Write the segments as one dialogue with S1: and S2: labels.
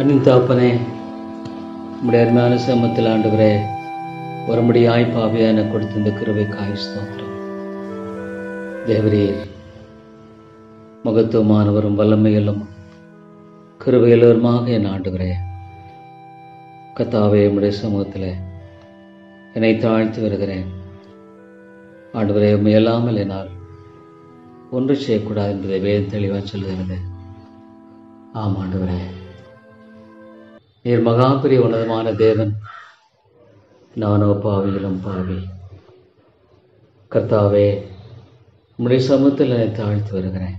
S1: அன்பின் தாப்பனே, நம்முடைய அருமையான சமத்தில் ஆண்டவரே வரும்படியாய் பாவியான கொடுத்த இந்த கிருபைக்காய் ஸ்தோத்திரம். தேவரீர் மகத்துவமானவரும் வல்லமையிலும் கிருபையுள்ளவருமாக என் ஆண்டவரே கர்த்தாவே, நம்முடைய சமூகத்தில் என்னை தாழ்த்தி வருகிறேன். ஆண்டவரே, உண்மை இல்லாமல் என்னால் ஒன்று செய்யக்கூடாது என்பதை வேதம் தெளிவாக சொல்லுகிறது. ஆம் ஆண்டவரே, நீர் மகாபெரிய உன்னதமான தேவன், நானோ பாவியிலும் பாவி. கர்த்தாவே, உம்முடைய சமூகத்தில் என்னை தாழ்த்தி வருகிறேன்.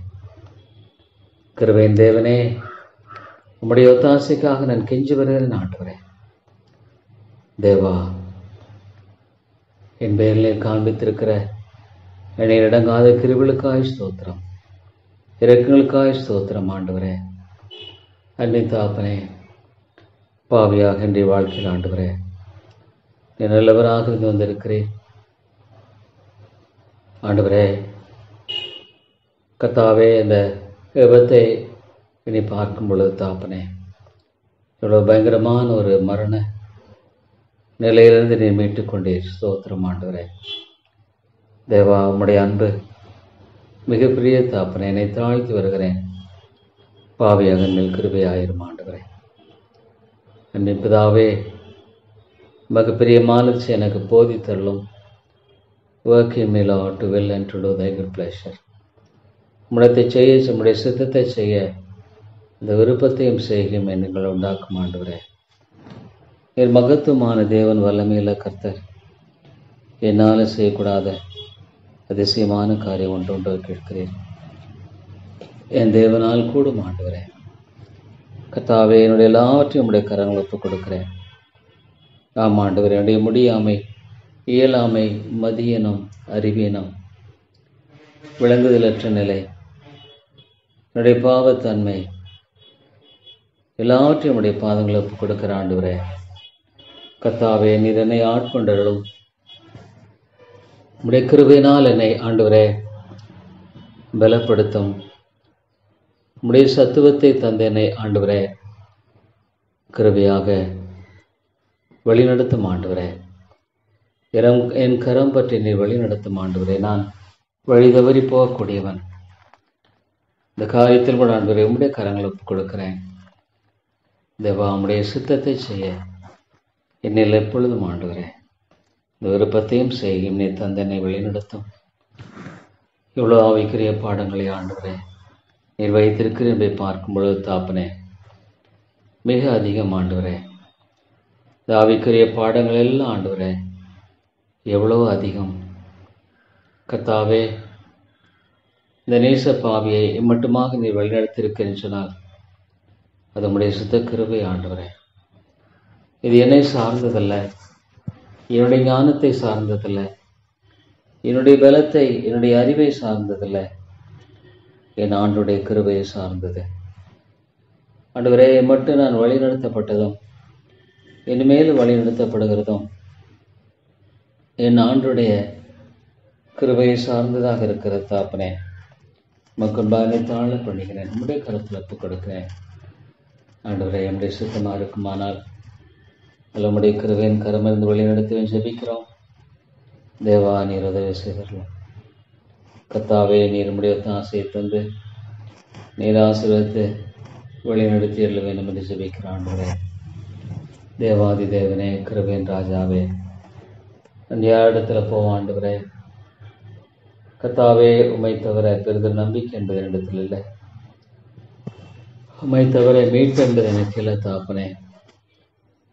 S1: கிருபையின் தேவனே, உம்முடைய ஒத்தாசைக்காக நான் கெஞ்சி வருகிறேன். ஆண்டவரே தேவா, என் பேரில் காண்பித்திருக்கிற என்னை இடங்காத கிருபைகளுக்காய் ஸ்தோத்திரம், இரக்கங்களுக்காய் ஸ்தோத்திரம். ஆண்டவரே, அன்பின் தாப்பனே, பாவியாக என்னுடைய வாழ்க்கையில் ஆண்டவரே நீ நல்லவராக இருந்து வந்திருக்கிறேன். ஆண்டவரே கர்த்தாவே, இந்த விபத்தை இனி பார்க்கும் பொழுது தாப்பனே, இவ்வளோ பயங்கரமான ஒரு மரண நிலையிலிருந்து நீ மீட்டுக் கொண்டீர். ஸ்தோத்திரம் ஆண்டவரே. தேவா, உம்முடைய அன்பு மிகப்பெரிய தாப்பனே, என்னை தாழ்த்தி வருகிறேன். பாவியாக மேல் கிருபையாயிரும் ஆண்டவரே. அன்பின் பிதாவே, மக பிரியமானது எனக்கு போதித்தருளும். working me Lord to will and to do thy good pleasure. உம்முடைய செய்ய, உம்முடைய சித்தத்தை செய்ய இந்த விருப்பத்தையும் செய்யும் எண்ணங்களை உண்டாக்கும் ஆண்டவரே. என் மகத்துவமான தேவன், வல்லமையில கர்த்தர், என்னால் செய்யக்கூடாத அதிசயமான காரியம் ஒன்று ஒன்று கேட்கிறேன். என் தேவனால் கூடும் ஆண்டவரே. கர்த்தாவே, என்னுடைய எல்லாவற்றையும் உம்முடைய கரங்களை ஒப்புக் கொடுக்கிறேன். ஆம் ஆண்டவரே, என்னுடைய முடியாமை, இயலாமை, மதியனம், அறிவீனம், விளங்குதலற்ற நிலை, என்னுடைய பாவத்தன்மை எல்லாவற்றையும் உடைய பாதங்களை ஒப்புக் கொடுக்கிற ஆண்டவரே. கர்த்தாவே, நீர் என்னை ஆட்கொண்டருளும். உடைய கிருபையினால் என்னை ஆண்டவரே பலப்படுத்தும். உம்முடைய சத்துவத்தை தந்த என்னை ஆண்டவரே கிருபையாக வழிநடத்தும் ஆண்டவரே. என் கரம் பற்றி நீர் வழிநடத்தும் ஆண்டவரே. நான் வழி தவறி போகக்கூடியவன். இந்த காரியத்தில் கூட ஆண்டவரே உம்முடைய கரங்களை ஒப்புக் கொடுக்கிறேன். தேவா, உம்முடைய சித்தத்தை செய்ய என்னில் எப்பொழுதும் ஆண்டவரே இந்த விருப்பத்தையும் செய்யும் நீ தந்தனை வழிநடத்தும். இவ்வளோ ஆவிக்குரிய பாடங்களை ஆண்டவரே நீர் வைத்திருக்கிறேன் என்பதை பார்க்கும் பொழுது தாப்பனே, மிக அதிகம் ஆண்டவரே. இந்த ஆவிக்குரிய பாடங்கள் எல்லாம் ஆண்டவரே எவ்வளோ அதிகம். கர்த்தாவே, இந்த நேச பாவியை இம்மட்டுமாக நீர் வழிநடத்தியிருக்கிறேன்னு சொன்னால் அது உம்முடைய சுத்த கிருபை ஆண்டவரே. இது என்னை சார்ந்ததல்ல, என்னுடைய ஞானத்தை சார்ந்ததல்ல, என்னுடைய பலத்தை, என்னுடைய அறிவை சார்ந்ததல்ல, என் ஆண்டுடைய கிருபையை சார்ந்தது. ஆண்டவரே, மட்டும் நான் வழிநடத்தப்பட்டதும் இனிமேல் வழிநடத்தப்படுகிறதும் என் ஆண்டுடைய கிருபையை சார்ந்ததாக இருக்கிற தாப்பனே, மக்கள் தாழ பண்ணிக்கிறேன். நம்முடைய கருத்தில் ஒப்புக் கொடுக்கிறேன். ஆண்டவரே, என்னுடைய சுத்தமாக இருக்குமானால் நம்முடைய கிருபையின் கரமிருந்து வழிநடத்துவேன் ஜெபிக்கிறோம். தேவா, நீர் உதவி செய்தரலாம். கர்த்தாவே, நீர் உம்முடைய ஆசையை தந்து நீர் ஆசீர்வதித்து வழிநடத்தி எள்ள வேண்டும் என்று ஜெபிக்கிறான் ஆண்டவரே. தேவாதி தேவனே, கிருபையின் ராஜாவே, அந்த இடத்துல போவோம் ஆண்டவரே. கர்த்தாவே, உம்மை தவிர பெரிதொரு நம்பிக்கை என்பது என்னிடத்தில் இல்லை. உம்மை தவிர மீட்பு என்பது எனக்கு இல்லை தாப்பனே.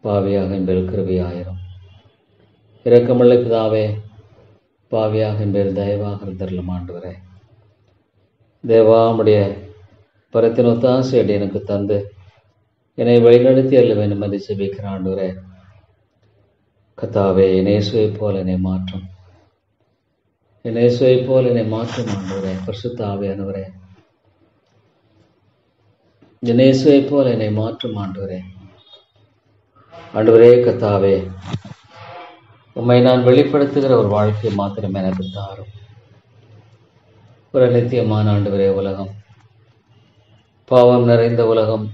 S1: பாவியாக என்பதில் கிருபையாயிரும். இரக்கமுள்ள பிதாவே, பாவியாக என்பதில் தயவாக இருந்தருளும் ஆண்டவரே. தேவா, உம்முடைய பரத்தின் ஒத்தாசை அடி எனக்கு தந்து என்னை வழிநடத்தி அருள வேண்டும் என்று ஜெபிக்கிற ஆண்டவரே. கர்த்தாவே, என் இயேசுவை போல் என்னை மாற்றும். என் இயேசுவை போல் என்னை மாற்றும் ஆண்டவரே. பரிசுத்த ஆவியானவரே, என் இயேசுவை போல் என்னை மாற்றும் ஆண்டவரே. ஆண்டவரே கர்த்தாவே, உம்மை நான் வெளிப்படுத்துகிற ஒரு வாழ்க்கையை மாத்திரம் எனக்கு தாரும். ஒரு நித்தியமான ஆண்டவரே, உலகம் பாவம் நிறைந்த உலகம்,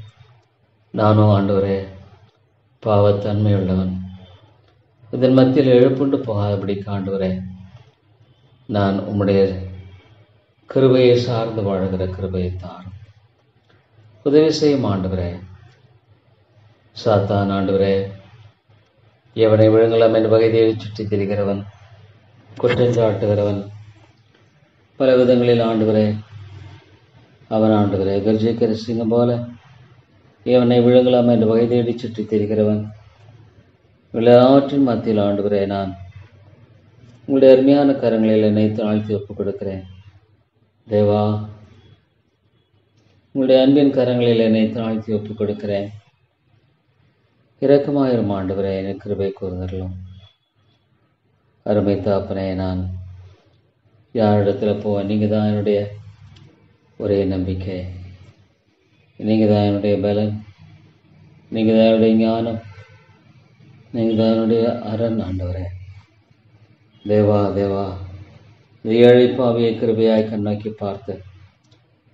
S1: நானும் ஆண்டவரே பாவத்தன்மையுள்ளவன். இதன் மத்தியில் எழுப்புண்டு போகாதபடி ஆண்டவரே நான் உம்முடைய கிருபையை சார்ந்து வாழ்கிற கிருபையை தாரும். உதவி செய்யும் ஆண்டவரே. சாத்தான் ஆண்டவரே எவனை விழுங்கலாம் என்ற வகை தேடி சுற்றி திரிகிறவன், குற்றஞ்சாட்டுகிறவன், பல விதங்களில் ஆண்டவரே அவன் ஆண்டவரே கர்ஜிக்கிற சிங்கம் போல எவனை விழுங்கலாம் என்ற வகை தேடி சுற்றி திரிகிறவன். எல்லாவற்றின் மத்தியில் ஆண்டவரே நான் உங்களுடைய அருமையான கரங்களில் என்னை தாழ்த்தி ஒப்புக் கொடுக்கிறேன். தேவா, உங்களுடைய அன்பின் கரங்களில் என்னை தாழ்த்தி ஒப்புக் கொடுக்கிறேன். இரக்கமாயிரும் ஆண்டவரே, எனக்கு கிருபை கூர்ந்தருளும். அருமை தாப்பனே, நான் யாரிடத்தில் போவேன்? நீங்கள் தான் என்னுடைய ஒரே நம்பிக்கை, நீங்கள் தான் என்னுடைய பலன், நீங்கள் தான் என்னுடைய ஞானம், நீங்கள் தான் என்னுடைய அரண் ஆண்டவரே. தேவா தேவா, இந்த ஏழைப்பாவியை கிருபையாய் கண்ணோக்கி பார்த்து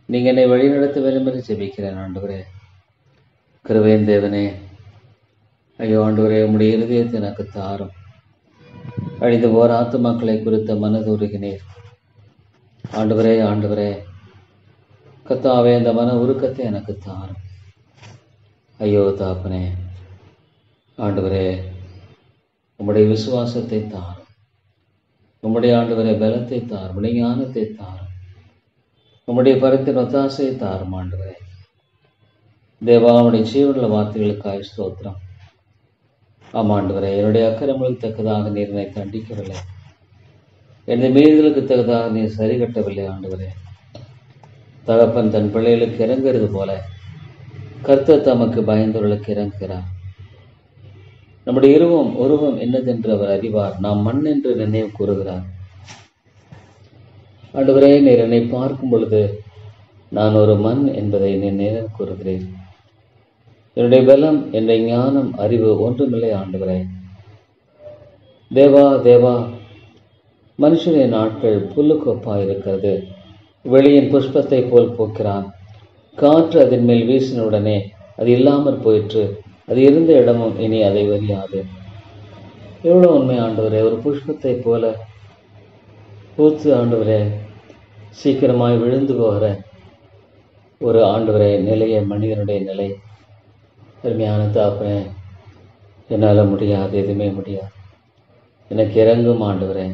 S1: நீங்கள் என்னை வழிநடத்த வேண்டும் என்று ஜெபிக்கிறேன் ஆண்டவரே. கிருபையின் தேவனே, ஐயோ ஆண்டவரே, உம்முடைய இருதயத்தை எனக்கு தாரும். அழிந்து போர் ஆத்துமாக்களை குறித்த மனதுருகினீர் ஆண்டவரே. ஆண்டவரே கத்தாவே, அந்த மன உருக்கத்தை எனக்கு தாரும். ஐயோ தாப்பனே, ஆண்டவரே உம்முடைய விசுவாசத்தை தாரும். உம்முடைய ஆண்டவரே பலத்தை தாரும். உம்முடைய ஞானத்தை தாரும். உம்முடைய பரத்தின் ஒத்தாசையை தாரும் ஆண்டவரே. தேவாவுடைய ஜீவனுள்ள வார்த்தைகளுக்காய் ஸ்தோத்திரம். ஆமாண்டவரே, என்னுடைய அக்கிரமங்களுக்கு தக்கதாக நீர் என்னை தண்டிக்கவில்லை, எனது மீறுதலுக்கு தக்கதாக நீர் சரி கட்டவில்லை ஆண்டவரே. தகப்பன் தன் பிள்ளைகளுக்கு இறங்குறது போல கர்த்தர் தமக்கு பயந்தவர்களுக்கு இறங்குகிறார். நம்முடைய உருவம் என்னதென்று அவர் அறிவார். நாம் மண் என்று நினைவு கூறுகிறார். ஆண்டவரே, நீர் என்னை பார்க்கும் பொழுது நான் ஒரு மண் என்பதை நீ நினைவு கூறுகிறேன். என்னுடைய பலம், என்னுடைய ஞானம், அறிவு ஒன்றுமில்லை ஆண்டவரே. தேவா தேவா, மனுஷனுடைய நாட்கள் புல்லுக்கொப்பாய் இருக்கிறது. வெளியின் புஷ்பத்தை போல் போக்கிறான். காற்று அதன் மேல் வீசினுடனே அது இல்லாமற் போயிற்று. அது இருந்த இடமும் இனி அதை வரியாது. எவ்வளோ உண்மை ஆண்டவரே. ஒரு புஷ்பத்தை போல பூத்து ஆண்டவரே சீக்கிரமாய் விழுந்து போகிற ஒரு ஆண்டவரே நிலைய மனிதனுடைய நிலை. அருமையான தாப்பனே, என்னால் முடியாது, எதுவுமே முடியாது. எனக்கு இறங்கும் ஆண்டவரே.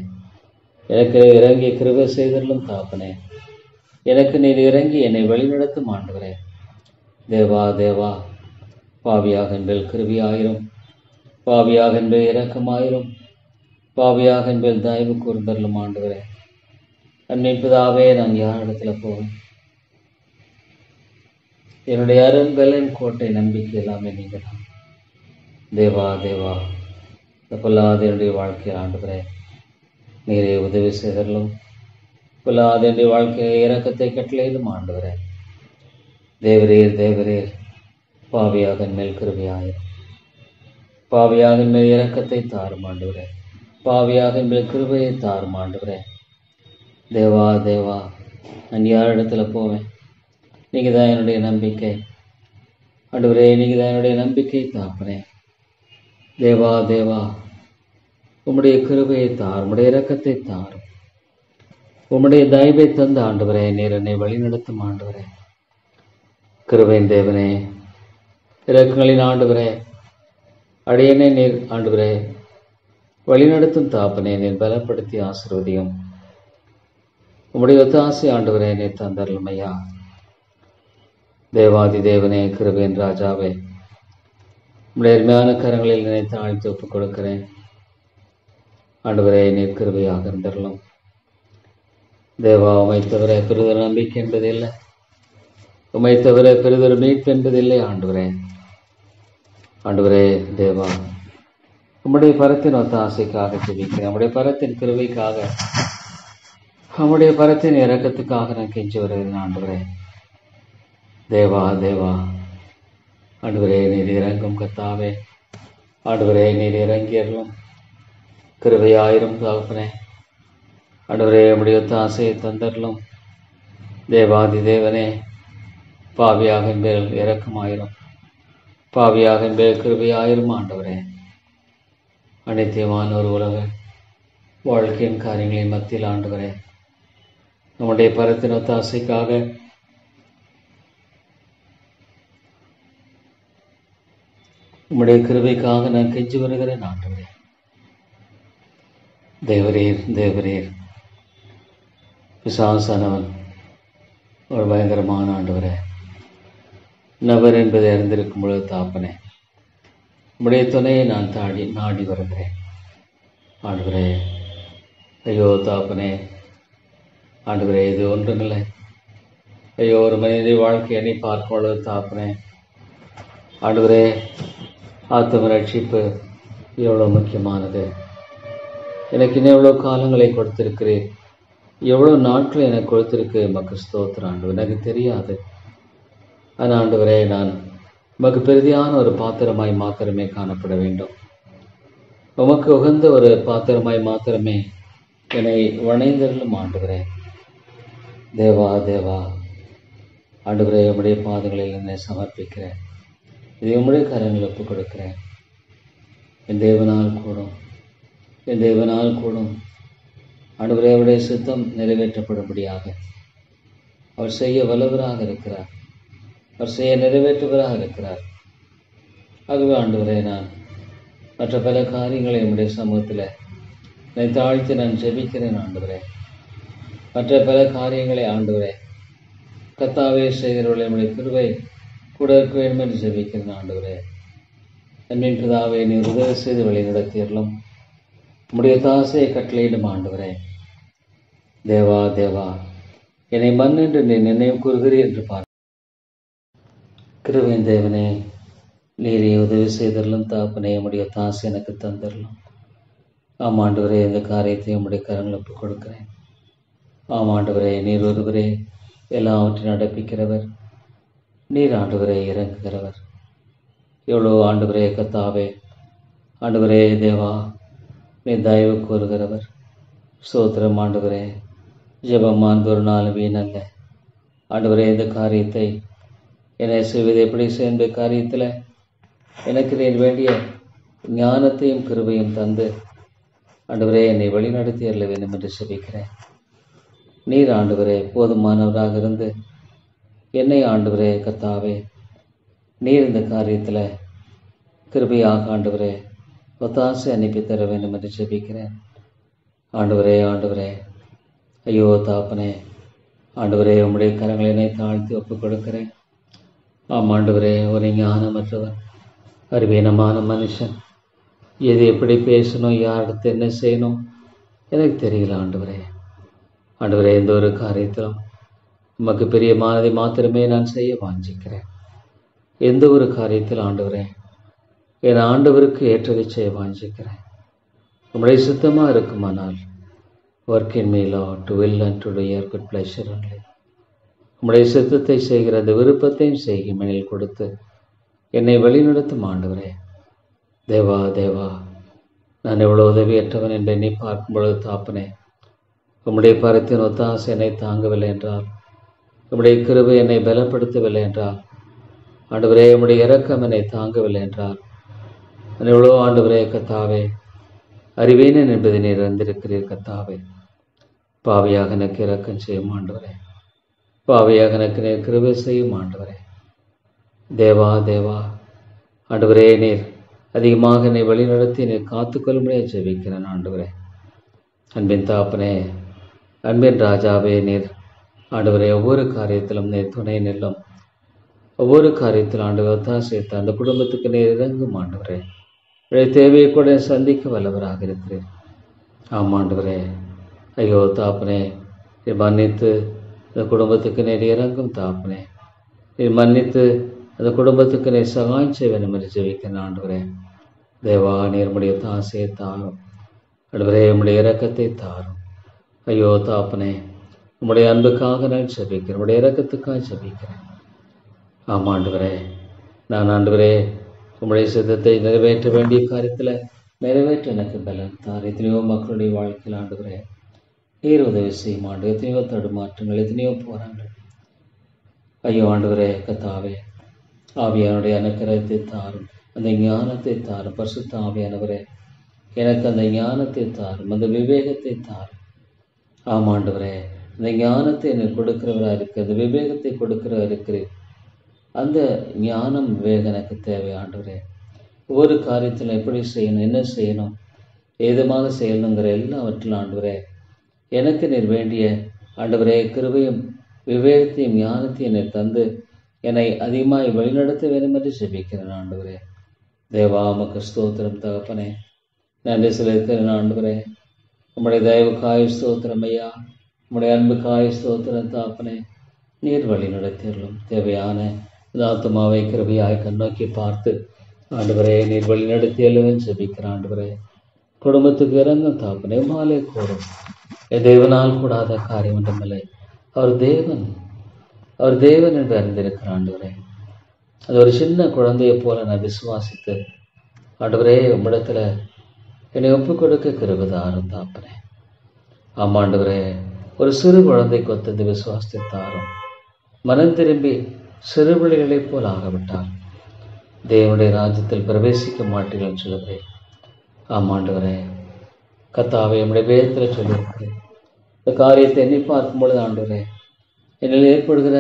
S1: எனக்கு இறங்கி கிருபை செய்தலும் தாப்பனே. எனக்கு நீர் இறங்கி என்னை வழிநடத்தும் ஆண்டவரே. தேவா தேவா, பாவியாக என்பேல் கிருபியாயிரும், பாவியாக என்பேல் இரக்கமாயிரும், பாவியாக என்பேல் தயவு கூர்ந்தருளும் ஆண்டவரே. அன்பிதாவே, நான் யாரிடத்துல போவேன்? என்னுடைய அரும்பலன், கோட்டை, நம்பிக்கை எல்லாமே நீங்கள் தான். தேவா தேவா, இந்த பொல்லாத என்னுடைய வாழ்க்கையில் ஆண்டவரே நீரே உதவி செய்தருளும். பொல்லாத என்னுடைய வாழ்க்கையை இரக்கத்தை கட்டளையிலும் ஆண்டவரே. தேவரீர் தேவரீர், பாவியாக மேல் கிருபையாயிரும், பாவியாக மேல் இரக்கத்தை தாரும் ஆண்டவரே. பாவியாக மேல் கிருபையை தாரும் ஆண்டவரே. தேவா தேவா, நான் யாரிடத்துல போவேன்? நீங்கள் தான் என்னுடைய நம்பிக்கை ஆண்டவரே. நீங்கள் தான் என்னுடைய நம்பிக்கை தாப்பனே. தேவா தேவா, உம்முடைய கிருபையை தாரும், உம்முடைய இரக்கத்தை தாரும், உம்முடைய தயவை தந்த ஆண்டவரே நீர் என்னை வழிநடத்தும் ஆண்டவரே. கிருபையின் தேவனே, இரக்கங்களின் ஆண்டவரே, அடியனை நீர் ஆண்டவரே வழிநடத்தும் தாப்பனே நீர் பலப்படுத்தி ஆசீர்வதியும். உம்முடைய ஒத்தாசை ஆண்டவரே நீர் தந்தருளும் ஐயா. தேவாதி தேவனே, கிருபையின் ராஜாவே, உம்முடைய அருமையான கரங்களில் நினைத்து ஆழ்த்தி ஒப்புக் கொடுக்கிறேன் ஆண்டவரே. நீர் கிருபையாக இருந்தருளும். தேவா, உம்மை தவிர பெரிதொரு நம்பிக்கை என்பதில்லை, உம்மை தவிர பெரிதொரு மீட்பு என்பதில்லை ஆண்டவரே. ஆண்டவரே தேவா, உம்முடைய பரத்தின் ஒத்த ஆசைக்காக ஜெபிக்கிறேன். நம்முடைய பரத்தின் கிருபைக்காக, நம்முடைய பரத்தின் இரக்கத்துக்காக நான் கெஞ்சி வருகிறேன் ஆண்டவரே. தேவா தேவா, ஆண்டவரே நீர் இறங்கும் கர்த்தாவே. ஆண்டவரே நீர் இறங்கியறலும் கிருபையாயிரும் தகப்பனே. ஆண்டவரே உம்முடைய ஆசையை தந்தரலும். தேவாதி தேவனே, பாவியாக மேல் இரக்கமாயிரும், பாவியாக கிருபையாயிரும் ஆண்டவரே. அனித்தியமான ஒரு உலக வாழ்க்கையின் காரியங்களின் மத்தியில் ஆண்டவரே, நம்முடைய பரத்தின் ஒத்தாசைக்காக உம்முடைய கிருபைக்காக நான் கெஞ்சி வருகிறேன் ஆண்டவரே. தேவரீர் பிசாசானவன் ஒரு பயங்கரமான ஆண்டவரே நபர் என்பதை அறிந்திருக்கும் பொழுது தாப்பனே, உம்முடைய துணையை நான் நாடி வருகிறேன் ஆண்டவரே. ஐயோ தாப்பனே ஆண்டவரே, இது ஒன்றுமில்லை. ஐயோ, ஒரு மனித வாழ்க்கை எண்ணி பார்க்கும் பொழுது தாப்பனே ஆண்டவரே, ஆத்ம ரட்சிப்பு எவ்வளோ முக்கியமானது. எனக்கு இன்னும் எவ்வளோ காலங்களை கொடுத்திருக்கிறேன், எவ்வளோ நாட்கள் எனக்கு கொடுத்திருக்கு. மக்கள் ஸ்தோத்திரம் ஆண்டவர், எனக்கு தெரியாது. ஆனால் ஆண்டவரே, நான் உமக்கு பெரிதியான ஒரு பாத்திரமாய் மாத்திரமே காணப்பட வேண்டும். உமக்கு உகந்த ஒரு பாத்திரமாய் மாத்திரமே என்னை வணைந்தருளும் ஆண்டவரே. தேவா ஆண்டவரே, உம்முடைய பாதங்களில் என்னை சமர்ப்பிக்கிறேன். இதை உம்முடைய கரங்களில் ஒப்புக் கொடுக்கிறேன். என் தேவனால் கூடும் ஆண்டவரே, அவருடைய சித்தம் நிறைவேற்றப்படும்படியாக அவர் செய்ய வல்லவராக இருக்கிறார், அவர் செய்ய நிறைவேற்றுவராக இருக்கிறார். ஆகவே ஆண்டவரே, நான் மற்ற பல காரியங்களை நம்முடைய சமூகத்தில் என்னை தாழ்த்தி நான் ஜெபிக்கிறேன் ஆண்டவரே. மற்ற பல காரியங்களை ஆண்டவரே கர்த்தாவே செய்கிறவர்களை நம்முடைய கிருபை கூட இருக்க வேண்டும் என்று ஜெபிக்கிறேன் ஆண்டவரே. அன்பின் பிதாவே, நீர் உதவி செய்து வழி நடத்தியறலும் உம்முடைய தாசையை கட்டளையிடும் ஆண்டவரே. தேவா என்னை மண் என்று நீ நினைவு கூறுகிறீர் என்று பார். கிருபையின் தேவனே, நீரே உதவி செய்தரலும் தாப்பனே, உம்முடைய தாசை எனக்கு தந்தரலும். ஆமாண்டவரே, இந்த காரியத்தை உம்முடைய கரங்கள் ஒப்புக் கொடுக்கிறேன். ஆமாண்டவரே, நீர் ஒருவரே எல்லாவற்றையும் நடப்பிக்கிறவர். நீர் ஆண்டவரே இறங்குகிறவர். எவ்வளோ ஆண்டவரே கர்த்தாவே, ஆண்டவரே தேவா, நீ தயவு கூறுகிறவர். ஸ்தோத்திரம் ஆண்டவரே. ஜெபமான் ஒரு நாள் வீணல்ல ஆண்டவரே. இந்த காரியத்தை என்னை செய்வது எப்படி சேர்ந்த காரியத்தில் எனக்கு நீர் வேண்டிய ஞானத்தையும் கிருபையும் தந்து ஆண்டவரே என்னை வழிநடத்தி அருள வேண்டும் என்று செபிக்கிறேன். நீர் ஆண்டவரே போதுமானவராக இருந்து என்னை ஆண்டவரே கர்த்தாவே, நீர் இந்த காரியத்தில் கிருபையாக ஆண்டவரே ஒத்தாசை அனுப்பி தர வேண்டும் என்று ஜெபிக்கிறேன். ஆண்டவரே ஐயோ தாப்பனே, ஆண்டவரே உம்முடைய கரங்களை தாழ்த்தி ஒப்புக் கொடுக்கிறேன். ஆமாண்டவரே, ஒரு ஞானமற்றவன், அறிவீனமான மனுஷன், எது எப்படி பேசணும், யாரிடத்து என்ன செய்யணும் எனக்கு தெரியல ஆண்டவரே. எந்த ஒரு காரியத்திலும் உமக்கு பிரியமானதை மாத்திரமே நான் செய்ய வாஞ்சிக்கிறேன். எந்த ஒரு காரியத்தில் ஆண்டவரே என் ஆண்டவருக்கு ஏற்றதை செய்ய வாஞ்சிக்கிறேன். உம்முடைய சுத்தமாக இருக்குமானால் work in me Lord to will and to to your good pleasure only. உம்முடைய சித்தத்தை செய்கிற அந்த விருப்பத்தையும் செய்யும் மணில் கொடுத்து என்னை வழிநடத்தும் ஆண்டவரே. தேவா நான் எவ்வளோ உதவியற்றவன் என்று எண்ணி பார்க்கும் பொழுது தாப்பனே, உம்முடைய பரத்தின் ஒத்தாசை என்னை தாங்கவில்லை என்றால், உம்முடைய கிருபை என்னை பலப்படுத்தவில்லை என்றால், ஆண்டவரே உம்முடைய இரக்கம் என்னை தாங்கவில்லை என்றால், நான் எவ்வளோ ஆண்டவரே கர்த்தாவே அறிவேனேன் என்பதை நீர் அறிந்திருக்கிறீர் கர்த்தாவே. பாவியாக எனக்கு இரக்கம் செய்யும் ஆண்டவரே. பாவியாக எனக்கு நீர் கிருபை செய்யும் ஆண்டவரே. தேவா ஆண்டவரே, நீர் அதிகமாக என்னை வழிநடத்தி நீர் காத்துக்கொள்ளும்படியே ஜெபிக்கிறேன் ஆண்டவரே. அன்பின் தாப்பனே, அன்பின் ராஜாவே, நீர் ஆண்டவரே ஒவ்வொரு காரியத்திலும் நீர் துணை நில்லும். ஒவ்வொரு காரியத்திலும் ஆண்டவர் ஒத்தாசைத்து அந்த குடும்பத்துக்கு நீர் இறங்கும் ஆண்டவரே. தேவையை கூட சந்திக்க வல்லவராக இருக்கிறேன். ஆமாண்டவரே. ஐயோ தாப்பனே, நீ மன்னித்து அந்த குடும்பத்துக்கு நீர் இறங்கும் தாப்பனே. நீ மன்னித்து அந்த குடும்பத்துக்கு நீர் சகாயம் செய்ய வேண்டும் என்று ஜெபிக்கிறேன் ஆண்டவரே. தேவா, நீர் உம்முடைய தாசையை தாரும் ஆண்டவரே, உம்முடைய இரக்கத்தை தாரும். ஐயோ தாப்பனே, உம்முடைய அன்புக்காக நான் ஜெபிக்கிறேன், உம்முடைய இரக்கத்துக்காக ஜெபிக்கிறேன். ஆமாண்டவரே, நான் ஆண்டவரே உம்முடைய சித்தத்தை நிறைவேற்ற வேண்டிய காரியத்தில் நிறைவேற்ற எனக்கு பலன் தார். எத்தனையோ மக்களுடைய வாழ்க்கையில் ஆண்டவரே நீர் உதவி செய்யும் ஆண்டு. எத்தனையோ தடுமாற்றங்கள், எத்தனையோ போராங்கள். ஐயோ ஆண்டவரே கர்த்தாவே, ஆவியானுடைய அனுக்கிரகத்தை தாரும், அந்த ஞானத்தை தாரும். பரிசுத்த ஆவியானவரே, எனக்கு அந்த ஞானத்தை தாரும், அந்த விவேகத்தை தாரும். ஆமாண்டவரே, அந்த ஞானத்தை எனக்கு கொடுக்கிறவராக இருக்கு, அந்த விவேகத்தை கொடுக்கிறவராக இருக்கிறேன். அந்த ஞானம் விவேகம் எனக்கு தேவை ஆண்டவரே. ஒவ்வொரு காரியத்திலும் எப்படி செய்யணும், என்ன செய்யணும், ஏதுமாக செய்யணுங்கிற எல்லாவற்றிலும் ஆண்டவரே எனக்கு நீர் வேண்டிய ஆண்டவரே கிருபையும் விவேகத்தையும் ஞானத்தையும் என்னை தந்து என்னை அதிகமாக வழிநடத்த வேண்டும் என்று ஜெபிக்கிறேன் ஆண்டவரே. தேவா உமக்கு ஸ்தோத்திரம் தகப்பனே, நன்றி செலுத்துகிறேன் ஆண்டவரே. உம்முடைய தயவுக்காய் ஸ்தோத்திரம் ஐயா, உம்முடைய அன்புக்காய் ஸ்தோத்திரம் தகப்பனே. நீர் வழி நடத்தியர்களும் தேவையான இந்த ஆத்துமாவை கிருபையாய் கண்ணோக்கி பார்த்து ஆண்டவரே நீர் வழி நடத்தியலும் ஜெபிக்கிற ஆண்டவரே. குடும்பத்துக்கு இறங்கும் தகப்பனே, மாலை கூடும். என் தேவனால் கூடாத காரியம் ஒன்றுமில்லை. அவர் தேவன் என்று அறிந்திருக்கிற ஆண்டவரே. அது ஒரு சின்ன குழந்தையை போல நான் விசுவாசித்து ஆண்டவரே உம்மிடத்துல என்னை ஒப்புக் கொடுக்க கிருபைதாரும் தாப்பனே. ஆமாண்டவரே, ஒரு சிறு குழந்தைக்கு ஒத்தந்து விசுவாசத்தை தாரும். மனம் திரும்பி சிறு பிள்ளைகளைப் போல் ஆகவிட்டால் தேவனுடைய ராஜ்யத்தில் பிரவேசிக்க மாட்டீர்கள் சொல்லுகிறேன். ஆமாண்டவரே, கர்த்தாவே உம்முடைய வேதத்தில் சொல்லியிருக்கிறேன். இந்த காரியத்தை எண்ணி பார்க்கும் பொழுது ஆண்டவரே, என்னில் ஏற்படுகிற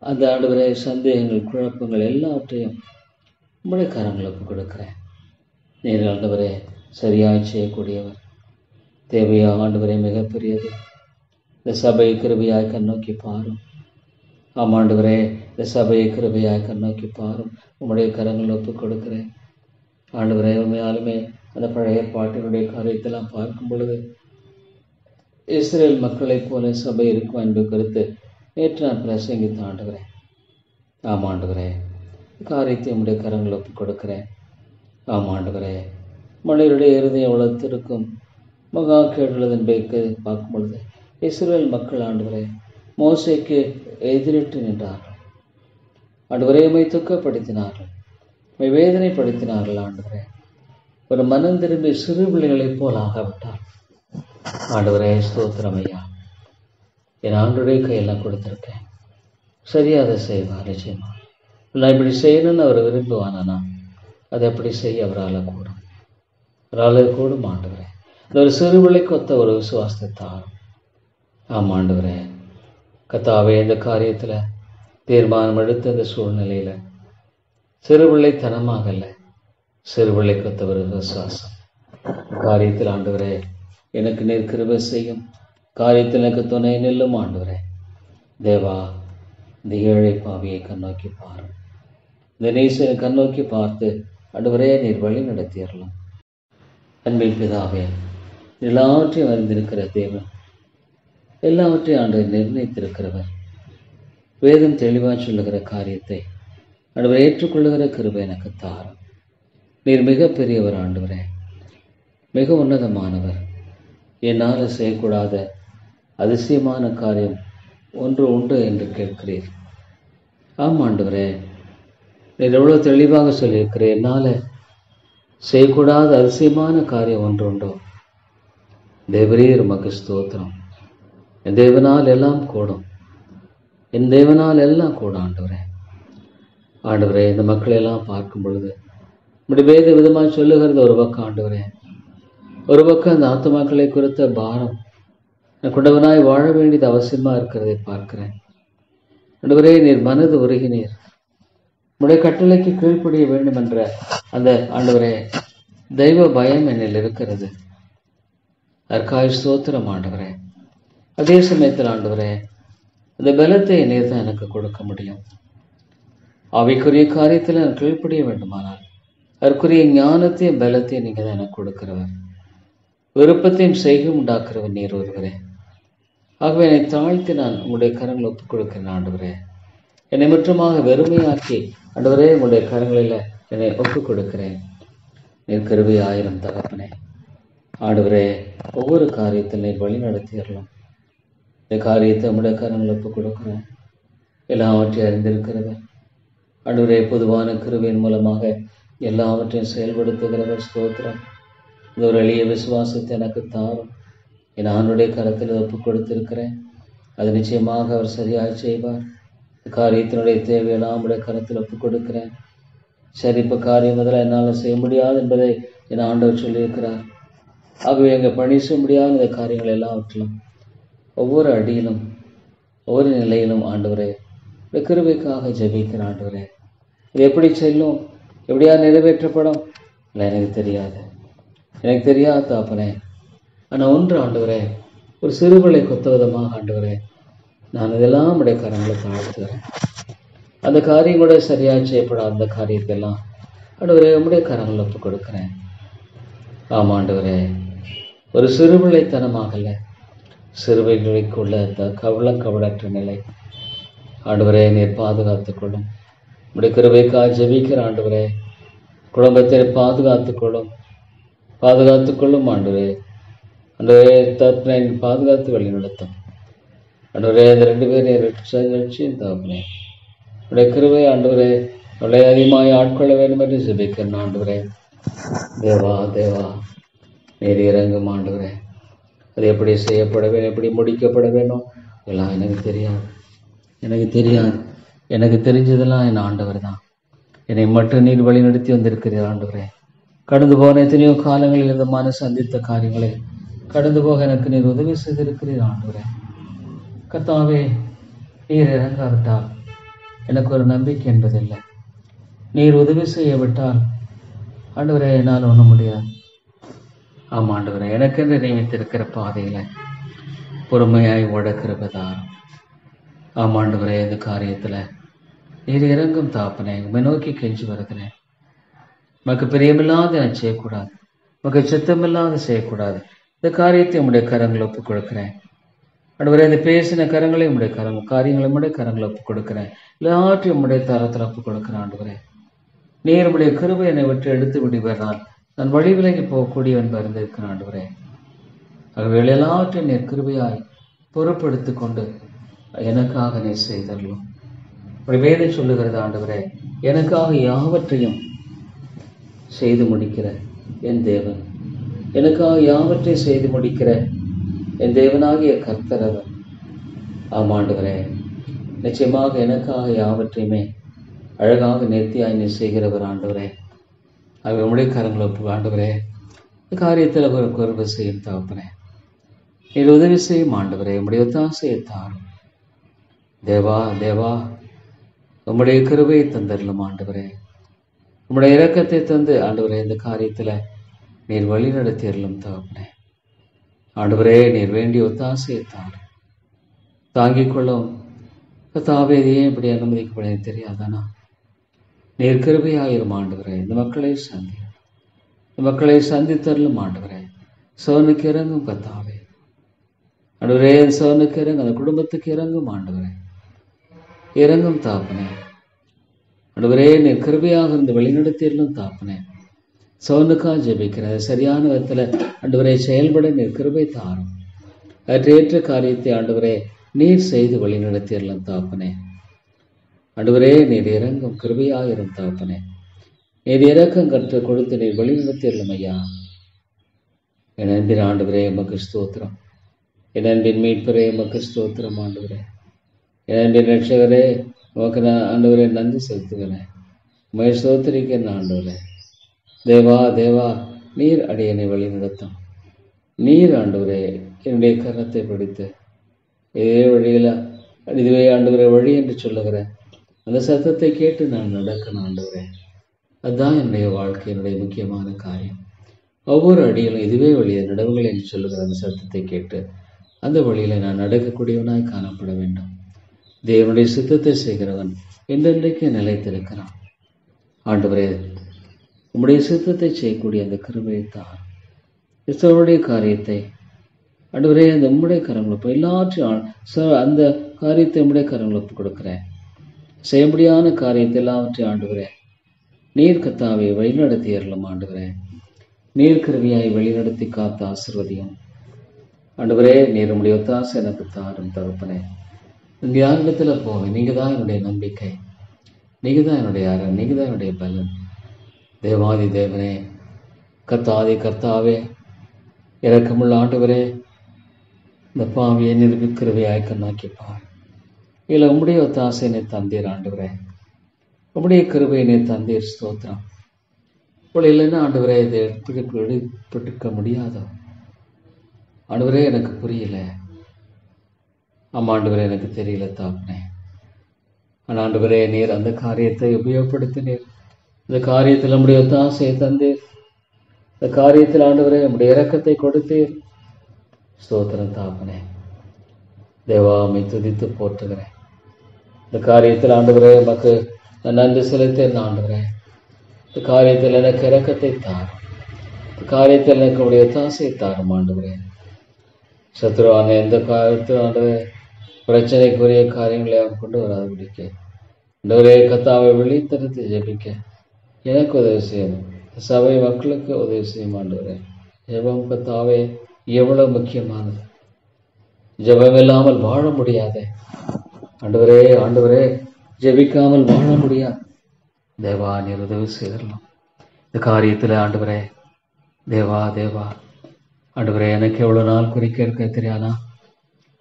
S1: அந்த ஆண்டவரே சந்தேகங்கள், குழப்பங்கள் எல்லாவற்றையும் உம்முடைய கரங்களுக்கு கொடுக்கிறேன். நீர் ஆண்டவரே சரியாய் செய்யக்கூடியவர். தேவையா ஆண்டவரே மிகப்பெரியது. இந்த சபையை கிருபையாய் கண்ணோக்கி பாரும். ஆமாண்டவரே, இந்த சபையை கிருபையாய் கண்ணோக்கி பாரும். உம்முடைய கரங்கள் ஒப்புக் கொடுக்கிறேன் ஆண்டவரே. உண்மையாலுமே அந்த பழைய பாட்டினுடைய காரியத்தெல்லாம் பார்க்கும் பொழுது இஸ்ரேல் மக்களைப் போல சபை இருக்கும் என்பது குறித்து நேற்று நான் பிரசங்கித்த ஆண்டவரே. ஆமாண்டவரே, காரியத்தை உம்முடைய கரங்கள் ஒப்புக் கொடுக்கிறேன். ஆமாண்டவரே, மனிதருடைய இருதயம் வளர்த்திருக்கும் மகா கேடுள்ளது என்பதை பார்க்கும் பொழுது இஸ்ரேல் மக்கள் ஆண்டவரே மோசேக்கு எதிரிட்டு நின்றார்கள். ஆண்டவரே உம்மை துக்கப்படுத்தினார்கள், உம்மை வேதனைப்படுத்தினார்கள். ஆண்டவரே, ஒரு மனம் திரும்பி சிறு பிள்ளைகளைப் போல் ஆகவிட்டார். ஆண்டவரே ஸ்தோத்திரம் ஐயா. என் ஆண்டுடைய கையெல்லாம் கொடுத்துருக்கேன். சரியா அதை செய்வார் நிச்சயமா. நான் இப்படி செய்யணும்னு அவர் விரும்புவானா அதை எப்படி செய்ய அவரால் கூடும் ஆண்டவரே. இந்த ஒரு சிறு பிள்ளைக்கு ஒத்த ஒரு விசுவாசத்தை தாரும். ஆமாண்டவரே, கர்த்தாவே இந்த காரியத்தில் தீர்மானம் எடுத்த இந்த சூழ்நிலையில் சிறுபிள்ளைத்தனமாக அல்ல, சிறுபிள்ளைக்கு ஒத்த ஒரு விசுவாசம். காரியத்தில் ஆண்டவரே எனக்கு நீர் கிருபை செய்யும். காரியத்தில் எனக்கு துணை நில்லும் ஆண்டவரே. தேவா, இந்த ஏழை பாவியை கண்ணோக்கி பாரும். இந்த நேசனை கண்ணோக்கி பார்த்து ஆண்டவரே நீர் வழி நடத்தியறலாம். அன்பில் பிதாவே, எல்லாவற்றையும் அறிந்திருக்கிற தேவன், எல்லாவற்றையும் ஆண்டவர் நிர்ணயித்திருக்கிறவர், வேதம் தெளிவாக சொல்லுகிற காரியத்தை ஆண்டவர் ஏற்றுக்கொள்ளுகிற கிருபை எனக்கு தாரும். நீர் மிக பெரியவர் ஆண்டவரே, மிக உன்னதமானவர். என்னால் செய்யக்கூடாத அதிசயமான காரியம் ஒன்று உண்டு என்று கேட்கிறீர். ஆமாண்டவரே, நீர் எவ்வளோ தெளிவாக சொல்லியிருக்கிறேன். என்னால் செய்யக்கூடாத அதிசயமான காரியம் ஒன்று உண்டோ. தேவரீர் உமக்கு ஸ்தோத்திரம். என் தேவனால் எல்லாம் கூடும், என் தேவனால் எல்லாம் கூட ஆண்டவரே. ஆண்டவரே, இந்த மக்களை எல்லாம் பார்க்கும் பொழுது இப்படி வேத விதமாக சொல்லுகிறது ஒரு பக்கம் ஆண்டவரே, ஒரு பக்கம் அந்த ஆத்துமாக்களை குறித்த பாரம் கொண்டவனாய் வாழ வேண்டியது அவசியமாக இருக்கிறதை பார்க்கிறேன். ஆண்டவரே, நீர் மனது உருகினீர், உடைய கட்டளைக்கு கீழ்ப்படிய வேண்டும் என்ற அந்த ஆண்டவரே தெய்வ பயம் என்னில் இருக்கிறது. அதற்காய் ஸ்தோத்திரம் ஆண்டவரே. அதே சமயத்தில் ஆண்டவரே, அந்த பலத்தை நீர் தான் எனக்கு கொடுக்க முடியும். அவைக்குரிய காரியத்தில் நான் கீழ்ப்படிய வேண்டுமானால் அதற்குரிய ஞானத்தையும் பலத்தையும் நீங்கள் தான் எனக்கு கொடுக்கிறவர். விருப்பத்தையும் செய்கையும் உண்டாக்குறவர் நீர் ஒருவரே. ஆகவே என்னை தாழ்த்தி நான் உங்களுடைய கரங்களை ஒப்புக் கொடுக்கிறேன் ஆண்டவரே. என்னை முற்றமாக வெறுமையாக்கி ஆண்டவரே உங்களுடைய கரங்களில் என்னை ஒப்புக் கொடுக்கிறேன். நீர் கிருபை ஆயிரம் தகப்பனே. ஆண்டவரே, ஒவ்வொரு காரியத்தில் நீர் வழி நடத்திடலாம். இந்த காரியத்தை உங்களுடைய கரங்களை ஒப்புக் கொடுக்கிறேன். எல்லாவற்றையும் அறிந்திருக்கிறவர் ஆண்டவரே, பொதுவான கிருபையின் மூலமாக எல்லாவற்றையும் செயல்படுத்துகிறவர். ஸ்தோத்திரம். இந்த ஒரு எளிய விசுவாசத்தை எனக்கு தாரும். என் ஆண்டுடைய கரத்தில் ஒப்புக் கொடுத்திருக்கிறேன். அது நிச்சயமாக அவர் சரியாக செய்வார். காரியத்தினுடைய தேவையெல்லாம் உடைய கருத்தில் ஒப்புக் கொடுக்கிறேன். சரி, இப்போ காரியம் முதல்ல என்னால் செய்ய முடியாது என்பதை என் ஆண்டவர் சொல்லியிருக்கிறார். ஆகவே எங்கள் பணி செய்ய முடியாத இந்த காரியங்கள் எல்லாவற்றிலும் ஒவ்வொரு அடியிலும் ஒவ்வொரு நிலையிலும் ஆண்டவரே இந்த கிருபைக்காக ஜெபிக்கிற ஆண்டவரே, இது எப்படி செல்லும், எப்படியா நிறைவேற்றப்படும் இல்லை எனக்கு தெரியாது, எனக்கு தெரியாத தாப்பனே. ஆனால் ஒன்று ஆண்டவரே, ஒரு சிறுபிள்ளை கொத்த விதமாக ஆண்டவரே நான் இதெல்லாம் உடைய கரங்களை தாழ்த்துகிறேன். அந்த காரியம் கூட சரியாக செய்யப்படாத அந்த காரியத்தெல்லாம் ஆண்டவரே உடைய கரங்களை ஒப்புக் கொடுக்கிறேன். ஆமாம் ஆண்டவரே, ஒரு சிறுபிள்ளைத்தனமாகல, சிறுவைகளுக்குள்ள அந்த கவளற்ற நிலை ஆண்டவரே நீர் பாதுகாத்துக்கொள்ளும். உடைய கிருபைக்காக ஜெபிக்கிற ஆண்டவரே, குடும்பத்தை பாதுகாத்துக்கொள்ளும் ஆண்டவரே. ஆண்டவரே தப்பனை பாதுகாத்து வழி நடத்தும் ஆண்டவரே. இந்த 2 பேரையும் ரட்சியும் தாப்பனே உடைய கிருபை ஆண்டவரே அவளை அதிகமாக ஆட்கொள்ள வேண்டும் என்று ஜெபிக்கிறேன் ஆண்டவரே. தேவா தேவா நீர் இறங்கும் ஆண்டவரே. அது எப்படி செய்யப்பட வேண்டும், எப்படி முடிக்கப்பட வேண்டும் எல்லாம் எனக்கு தெரியாது. எனக்கு தெரிஞ்சதெல்லாம் என் ஆண்டவர் தான். என்னை மட்டும் நீர் வழி நடத்தி வந்திருக்கிறீர் ஆண்டவரே. கடந்து போன எத்தனையோ காலங்களில் இந்த மன சந்தித்த காரியங்களை கடந்து போக எனக்கு நீர் உதவி செய்திருக்கிறீர் ஆண்டவரே. கர்த்தாவே, நீர் இறங்காவிட்டால் எனக்கு ஒரு நம்பிக்கை என்பதில்லை. நீர் உதவி செய்யவிட்டால் ஆண்டவரே என்னால் ஒன்றும் முடியாது. ஆமாம் ஆண்டவரே, எனக்கென்று நியமித்திருக்கிற பாதையில பொறுமையாய் ஓடக்கிறதாரும். ஆமாம் ஆண்டவரே, இந்த காரியத்தில் நீர் இறங்கும் தாப்பனே, உண்மை நோக்கி கெஞ்சி வருகிறேன். உமக்கு பிரியமில்லாத நான் செய்யக்கூடாது, உமக்கு சித்தமில்லாத செய்யக்கூடாது. இந்த காரியத்தை உம்முடைய கரங்களை ஒப்புக் கொடுக்கிறேன் ஆண்டவரே. இந்த பேசின கரங்களை உம்முடைய காரியங்களை உம்முடைய கரங்களை ஒப்புக் கொடுக்கிறேன். எல்லாற்றையும் உம்முடைய தரத்தில் ஒப்புக் கொடுக்கிறேன் ஆண்டவரே. நீர் உம்முடைய கிருபை என்னை விட்டு எடுத்து விடுவதால் நான் வழி விலகி போகக்கூடியவன் இருந்திருக்கிறேன் ஆண்டவரே. ஆகவே எல்லாவற்றையும் நீர் கிருபையாய் பொறுப்படுத்திக் கொண்டு எனக்காக நீர் செய்தரலும். ஒரு வேதம் சொல்லுகிறது ஆண்டவரே, எனக்காக யாவற்றையும் செய்து முடிக்கிற என் தேவன், எனக்காக யாவற்றையும் செய்து முடிக்கிற என் தேவனாகிய கர்த்தர் அவர். ஆமாண்டவரே, நிச்சயமாக எனக்காக யாவற்றையுமே அழகாக நேர்த்தியாய் நீ செய்கிறவர் ஆண்டவரே. ஆகவே உம்முடைய கரங்களை ஆண்டவரே, இந்த காரியத்தில் ஒரு செய்யும் தகப்பனே, நீர் உதவி செய்யும் ஆண்டவரே. உம்முடைய ஒத்தாசையை தாரும் தேவா தேவா. உம்முடைய கிருபையை தந்தரலும் ஆண்டவரே. உம்முடைய இரக்கத்தை தந்து ஆண்டவரே இந்த காரியத்தில் நீர் வழி நடத்தியறலும் தகப்பனே. ஆண்டவரே, நீர் வேண்டிய ஒத்தாசையை தாங்கிக் கொள்ளும். தாவே, இது ஏன் இப்படி அனுமதிக்கப்பட தெரியாதானா? நீர் கிருபையாயிரும் ஆண்டவரே. இந்த மக்களை சந்தித்தரலும் ஆண்டவரே. சோனுக்கு இறங்கும் கத்தாவே ஆண்டவரே, சோனுக்கு இறங்கும், அந்த குடும்பத்துக்கு இறங்கும் ஆண்டவரே. இறங்கும் தாப்பனே ஆண்டவரே. நீர் கிருபையாக இருந்து வழிநடத்தியறலும் தாப்பனே. சோனுக்காக ஜெபிக்கிறது சரியான விதத்தில் ஆண்டவரே செயல்பட நீர் கிருபை தாரும். ஏற்ற காரியத்தை ஆண்டவரே நீர் செய்து வழி நடத்தியறலாம் தாப்பனே. ஆண்டவரே, நீர் இறங்கும் கிருபையாயிரும் தாப்பனே. நீர் இறக்கம் கற்று கொடுத்து நீர் வழி நடத்தியறலாம் ஐயா. என் அன்பின் ஆண்டவரே எமக்கு ஸ்தோத்திரம். என் அன்பின் மீட்பரே எமக்கு ஸ்தோத்திரம் ஆண்டவரே. என் அன்பின் ரட்சகரே உமக்கு நான் ஆண்டவரே நன்றி செலுத்துகிறேன். உம்மை ஸ்தோத்திரிக்கிறேன் ஆண்டவரே. தேவா தேவா, நீர் அடியனை வழி நடத்தும். நீர் ஆண்டவரே என்னுடைய கரத்தை பிடித்து இதே வழியில் இதுவே ஆண்டவரே வழி என்று சொல்லுகிற அந்த சத்தத்தை கேட்டு நான் நடக்கணும் ஆண்டவரே. அதுதான் என்னுடைய வாழ்க்கையினுடைய முக்கியமான காரியம். ஒவ்வொரு அடியிலும் இதுவே வழியை நடவுகள் என்று சொல்லுகிற அந்த சத்தத்தை கேட்டு அந்த வழியில் நான் நடக்கக்கூடியவனாய் காணப்பட வேண்டும். தேவனுடைய சித்தத்தை செய்கிறவன் என்றென்றைக்கு நிலைத்திருக்கிறான். ஆண்டவரே, உம்முடைய சித்தத்தை செய்யக்கூடிய அந்த கிருபையை தார். கிறிஸ்தவனுடைய காரியத்தை ஆண்டவரே அந்த உம்முடைய கரங்களுக்கு எல்லாற்றையும் அந்த காரியத்தை உம்முடைய கரங்களுக்கு கொடுக்கிறேன். செய்ய முடியாத காரியத்தை எல்லாவற்றையும் ஆண்டவரே நீர் கத்தாவை வழிநடத்தி ஏறலும் ஆண்டவரே. நீர் கிருபையாய் வழிநடத்தி காத்த ஆசீர்வதியும் ஆண்டவரே. நீர் உம்முடைய ஒத்தாசை எனக்கு தாரும் தகப்பனே. இந்த யாரிடத்தில் போவேன்? நீங்கள் தான் என்னுடைய நம்பிக்கை, நீங்கள் தான் என்னுடைய அரண், நீங்கள் தான் என்னுடைய பலன். தேவாதி தேவனே, கர்த்தாதி கர்த்தாவே, இரக்கமுள்ள ஆண்டவரே, இந்த பாவியை நிரூபிக்கிறவையாய் கண்ணாக்கிப்பார். இல்லை உம்முடைய ஒத்தாசையினை தந்தீர் ஆண்டவரே, உம்முடைய கிருபையினை தந்தீர். ஸ்தோத்திரம். இப்போ இல்லைன்னா ஆண்டவரே இதை எடுத்துக்க முடியாதோ ஆண்டவரே, எனக்கு புரியல. ஆமாண்டவரே, எனக்கு தெரியல தாப்பனே. ஆனால் ஆண்டவரே, நீர் அந்த காரியத்தை உபயோகப்படுத்தினீர். இந்த காரியத்தில் நம்முடைய ஒத்தாசையை தந்தீர். இந்த காரியத்தில் ஆண்டவரே நம்முடைய இரக்கத்தை கொடுத்தீர். ஸ்தோத்திரம் தாப்பனே. தேவாமை துதித்து போற்றுகிறேன். இந்த காரியத்தில் ஆண்டவரே நமக்கு நான் நன்றி செலுத்தேன். ஆண்டவரே, இந்த காரியத்தில் எனக்கு இரக்கத்தை தாரும். இந்த காரியத்தில் எனக்கு உடைய ஒத்தாசையை தாரும். ஆண்டவரே, சத்ருவான எந்த காரியத்தில் ஆண்டவரே பிரச்சனைக்குரிய காரியங்களை அவன் கொண்டு வராது பிடிக்க ஆண்டவரே, கத்தாவை வெளித்தரத்தை ஜெபிக்க எனக்கு உதவி செய்யணும். சபை மக்களுக்கு உதவி செய்யும். ஆண்டவரே, ஜெபம் கத்தாவே எவ்வளவு முக்கியமானது. ஜெபம் இல்லாமல் வாழ முடியாது. ஆண்டவரே, ஆண்டவரே, ஜெபிக்காமல் வாழ முடியாது. தேவா, நீர் உதவி செய்திடலாம் இந்த காரியத்தில். ஆண்டவரே, தேவா தேவா ஆண்டவரே, எனக்கு எவ்வளோ நாள் குறிக்க இருக்க தெரியாதா?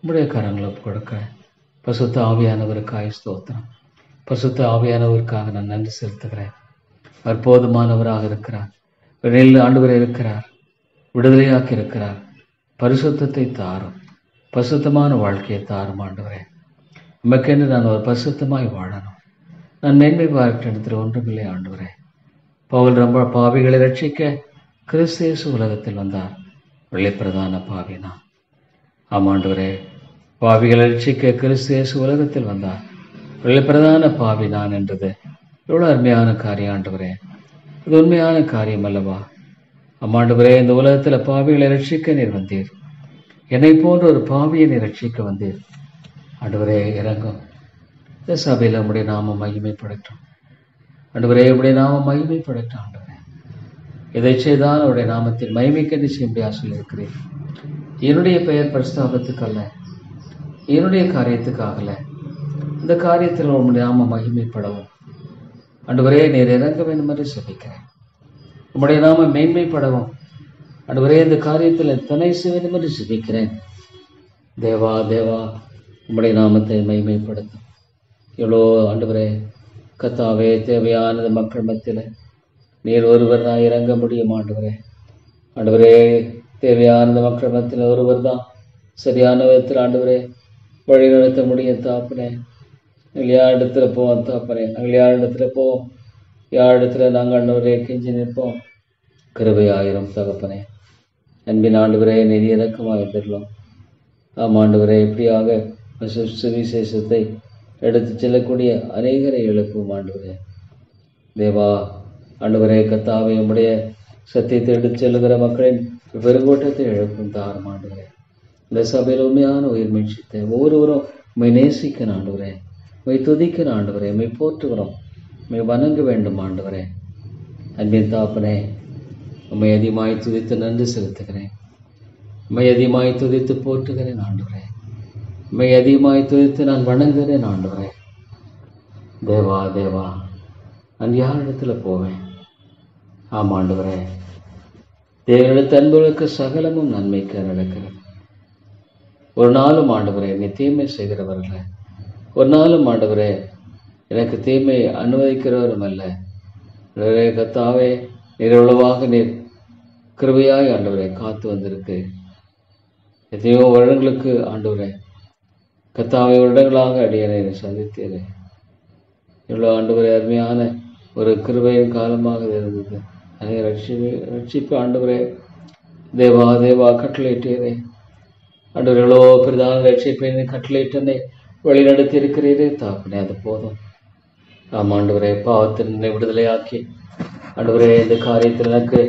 S1: உம்முடைய கரங்களை கொடுக்க பசுத்த ஆவியானவருக்காக ஸ்தோத்திரம். பசுத்த ஆவியானவருக்காக நான் நன்றி செலுத்துகிறேன். அவர் போதுமானவராக இருக்கிறார். ஆண்டவரே இருக்கிறார், விடுதலையாக்கி இருக்கிறார். பரிசுத்தத்தை தாரும், பரிசுத்தமான வாழ்க்கையை தாரும். ஆண்டவரே, உமக்கென்று நான் ஒரு பரிசுத்தமாய் வாழணும். நான் மேன்மை பார்க்கிற இடத்துல ஒன்றுமில்லை. ஆண்டவரே, பவுல் ரொம்ப பாவிகளை ரட்சிக்க கிறிஸ்து உலகத்தில் வந்தார். வெளிப்பிரதான பாவி நான். ஆமாண்டவரே, பாவிகளை ரட்சிக்க கிறிஸ்து உலகத்தில் வந்தார். வெளிப்பிரதான பாவி நான் என்றது எவ்வளோ அருமையான காரியம். ஆண்டவரே, இது உண்மையான காரியம் அல்லவா? ஆமாண்டவரே, இந்த உலகத்தில் பாவிகளை ரட்சிக்க நீர் வந்தீர். என்னை போன்ற ஒரு பாவியை நீர் ரட்சிக்க வந்தீர். ஆண்டவரே, இறங்கும். இந்த சபையில் உம்முடைய நாமம் மகிமைப்படட்டும். ஆண்டவரே, உம்முடைய நாமம் மகிமைப்படட்டும். ஆண்டவரே, இதை செய்தால் அவருடைய நாமத்தில் மகிமைக்கென்று செய்ய சொல்லியிருக்கிறேன். என்னுடைய பெயர் பிரஸ்தாபத்துக்கு அல்ல, என்னுடைய காரியத்துக்காகல. இந்த காரியத்தில் உம்முடைய நாமம் மகிமைப்படவும் ஆண்டவரே நீர் இறங்க வேண்டும் என்று சொல்லிக்கிறேன். உம்முடைய நாமம் மேன்மைப்படவும் ஆண்டவரே இந்த காரியத்தில் துணை செய்ய வேண்டும் என்று சொல்லிக்கிறேன். தேவா தேவா, உம்முடைய நாமத்தை மகிமைப்படுத்தும். எவ்வளோ ஆண்டவரே கத்தாவே தேவையானது மக்கள் மத்தியில் நீர் ஒருவர் தான் இறங்க முடியும். ஆண்டவரே, ஆண்டவரே தேவையானது மக்கள் மத்தியில் ஒருவர் தான் சரியான விதத்தில் ஆண்டவரே வழி நடத்த முடியும். தாப்பனே, நாங்கள் யார் இடத்துல போவோம்? தாப்பனே, நாங்கள் யார் இடத்துல போவோம்? யார் இடத்துல நாங்கள் ஆண்டவரே கெஞ்சி நிற்போம்? கிருபையாயிரம் தகப்பனே, அன்பின் ஆண்டவரே நீதி இறக்கமாக இருந்துடலாம். ஆமாம் ஆண்டவரே, இப்படியாக சுவிசேஷத்தை எடுத்து செல்லக்கூடிய அநேகரை எழுப்பும். ஆண்டவரே தேவா, ஆண்டவரே கத்தாவை உம்முடைய சத்தியத்தை எடுத்து செல்லுகிற மக்களின் பெருங்கோட்டத்தை எழுப்பும் தாரும். ஆண்டவரே, இந்த சபையில் உண்மையான உயிர் மீட்சித்தை ஒவ்வொருவரும் உண்மை நேசிக்க ஆண்டவரே, உண்மை துதிக்க ஆண்டவரே, உண்மை போற்றுகிறோம், உண்மை வணங்க வேண்டும். ஆண்டவரே, அன்பின் தாப்பனே, உண்மை அதிகமாய் துதித்து நன்றி செலுத்துகிறேன். உண்மை அதிகமாய் துதித்து போற்றுகிறேன். ஆண்டவரே, உண்மை அதிகமாய் துதித்து நான் வணங்குகிறேன். ஆண்டவரே தேவா தேவா, நான் யார் இடத்துல போவேன்? ஆமாம் ஆண்டவரே, தேவனுடைய அன்புகளுக்கு சகலமும் நன்மைக்கு நடக்கிறது. ஒரு நாளும் ஆண்டவரே என்னை தீமை செய்கிறவர்கள, ஒரு நாளும் ஆண்டவரே எனக்கு தீமை அனுமதிக்கிறவரும் அல்ல. கத்தாவே, நீர் எவ்வளவாக நீர் கிருபையாய் ஆண்டவரே காத்து வந்திருக்கு. எத்தனையோ வருடங்களுக்கு ஆண்டவரே கத்தாவை வருடங்களாக அடியனை சந்தித்தீரே. இவ்வளோ ஆண்டவரே அருமையான ஒரு கிருபையின் காலமாக இருந்தது. அதை ரட்சிப்பு ஆண்டவரே தேவா தேவா கட்டளையிட்டீரே. ஆண்டவர் எவ்வளோ பிரதான ரட்சிப்பை கட்டளையிட்டனை வழி நடத்தி இருக்கிறீரே. தாப்பனே, அது போதும். ஆமாம் ஆண்டவரே, பாவத்தினை விடுதலையாக்கி ஆண்டவரே இந்த காரியத்தில் எனக்கு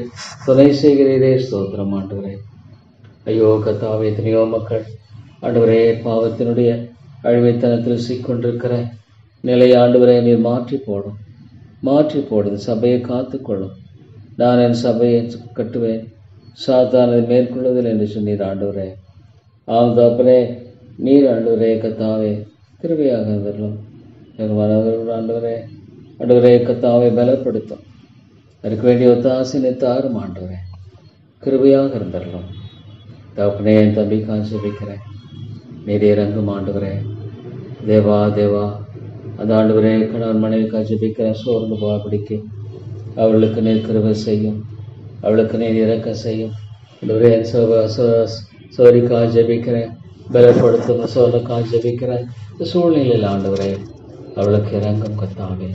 S1: துணை செய்கிறீரே. ஸ்தோத்திரம் ஆண்டவரே. ஐயோ கத்தாவே, எத்தனையோ மக்கள் ஆண்டவரே பாவத்தினுடைய அழிவைத்தனத்தில் சிக்கொண்டிருக்கிற நிலையை ஆண்டவரே நீர் மாற்றி போடும், மாற்றி போடுது. சபையை காத்துக்கொள்ளும். நான் என் சபையை கட்டுவேன், சாத்தானதை மேற்கொள்வதில் என்று சொன்னீர். ஆண்டவரே ஆம் தாப்பனே, நீர் ஆண்டவரே கத்தாவே கிருபையாக இருந்துடலாம். எங்கள் மனவர்கள் ஆண்டவரே, ஆண்டவரே கத்தாவை பலப்படுத்தும். அதுக்கு வேண்டிய ஒத்தாசையை தாரும். ஆண்டவரே கிருபையாக இருந்துடலாம். தாப்பனே, என் தம்பிக்காக ஜெபிக்கிறேன். நீர் இறங்கும். ஆண்டவரே தேவா தேவா அந்த ஆண்டவரே கணவன் மனைவிக்காக ஜெபிக்கிற சோர்ந்து போகாபடிக்கு அவளுக்கு நீர் கிருபை செய்யும், அவளுக்கு நீர் இறக்க செய்யும். ஆண்டவரே சோரிக்காக ஜெபிக்கிறேன், பலப்படுத்தும் சோர்னுக்காக ஜெபிக்கிறேன். இந்த சூழ்நிலையில் ஆண்டவரே அவளுக்கு இறங்கும் கத்தாவே.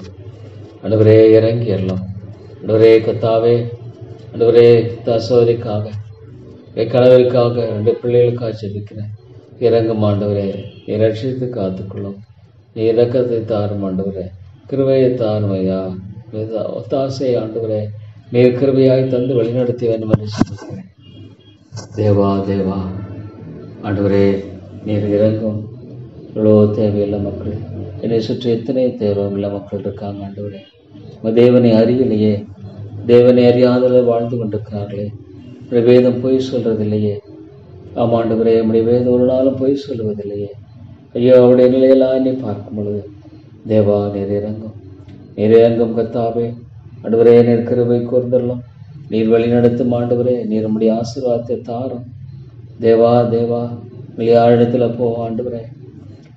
S1: ஆண்டவரே இறங்கிடலாம். ஆண்டவரே கத்தாவே, ஆண்டவரே சோரிக்காக கணவருக்காக 2 பிள்ளைகளுக்காக ஜெபிக்கிறேன். இறங்கும் ஆண்டவரே, நீ ரட்சித்து காத்துக்கொள்ளும். நீ இறக்கத்தை தாரும் ஆண்டவரே, கிருபையை தாரும் ஐயா. ஒத்தாசை ஆண்டவரே நீர் கிருபையாய் தந்து வழிநடத்தி வேண்டும் என்று சொல்லுகிறேன். தேவா தேவா ஆண்டவரே நீர் இறங்கும். இவ்வளோ தேவையுள்ள மக்கள், என்னை சுற்றி எத்தனை தேவையுள்ள மக்கள் இருக்காங்க ஆண்டவரே. தேவனை அறிவிலையே, தேவனை அறியாதவர்கள் வாழ்ந்து கொண்டிருக்கிறார்களே. நம்முடைய வேதம் பொய் சொல்றதில்லையே. ஆமாண்டவரே, நம்முடைய வேதம் ஒரு நாளும் பொய் சொல்லுவதில்லையே. ஐயோ, அவருடைய நிலையெல்லாம் என்னை பார்க்கும் பொழுது தேவா நீர் இறங்கும் கத்தாவே. ஆண்டவரே நீர் கிருபை கூர்ந்தரலாம். நீர் வழி நடத்தும் ஆண்டவரே, நீர் நம்முடைய ஆசீர்வாதத்தை தாரும். தேவா தேவா இடத்துல போவோம் ஆண்டவரே.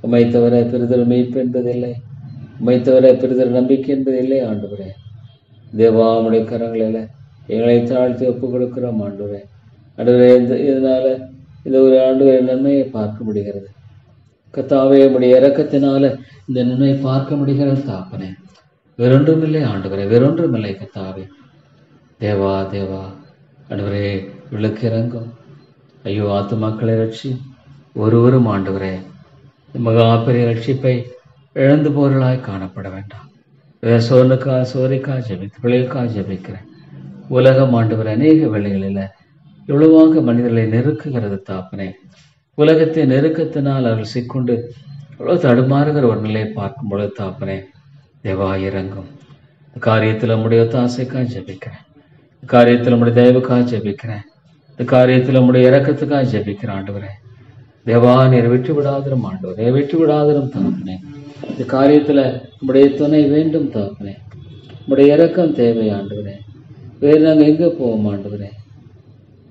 S1: உம்மை தவிர பெரிதொரு மீட்பு என்பதில்லை, உம்மை தவிர பெரிதொரு நம்பிக்கை என்பதில்லை ஆண்டவரே. தேவா உம்முடைய கரங்களில் எங்களை தாழ்த்தி ஒப்புக் கொடுக்கிறோம் ஆண்டவரே. ஆண்டவரே இதனால இந்த ஒரு ஆண்டவரே நன்மையை பார்க்க முடிகிறது கத்தாவே. உம்முடைய இரக்கத்தினால இந்த நன்மையை பார்க்க முடிகிறது தாப்பனே. வேறொன்றும் இல்லை ஆண்டவரே, வேறொன்றும் இல்லை கத்தாவே. தேவா தேவா ஆண்டவரே விளக்கு இறங்கும். ஐயோ, ஆத்துமாக்களை ரட்சியும். ஒருவரும் ஆண்டவரே மகா பெரிய ரட்சிப்பை இழந்து போர்களாய் காணப்பட வேண்டாம். சோரிக்கா ஜெபிக்க பிள்ளைகளுக்காக ஜெபிக்கிறேன். உலகம் ஆண்டவர் அநேக வேளைகளில் எவ்வளவாக மனிதர்களை நெருக்குகிறது தாப்பனே. உலகத்தை நெருக்கத்தினால் அவர்கள் சிக்கொண்டு எவ்வளோ தடுமாறுகிற ஒரு நிலையை பார்க்கும் பொழுது தாப்பனே தேவா இறங்கும். இந்த காரியத்தில் நம்முடைய ஒத்தாசைக்காக ஜெபிக்கிறேன். இந்த காரியத்தில் நம்முடைய தயவுக்காக ஜெபிக்கிறேன். இந்த காரியத்தில் நம்முடைய இறக்கத்துக்காக ஜெபிக்கிறேன் ஆண்டவரே. தேவா நீர் விட்டு விடாதிரும் ஆண்டவரே, விட்டு விடாதிரும் தாப்பனே. இந்த காரியத்துல நம்முடைய துணை வேண்டும் தாப்பனே. நம்முடைய இறக்கம் தேவை ஆண்டவரே. வேறு நாங்கள் எங்கே போவோம் ஆண்டவரே?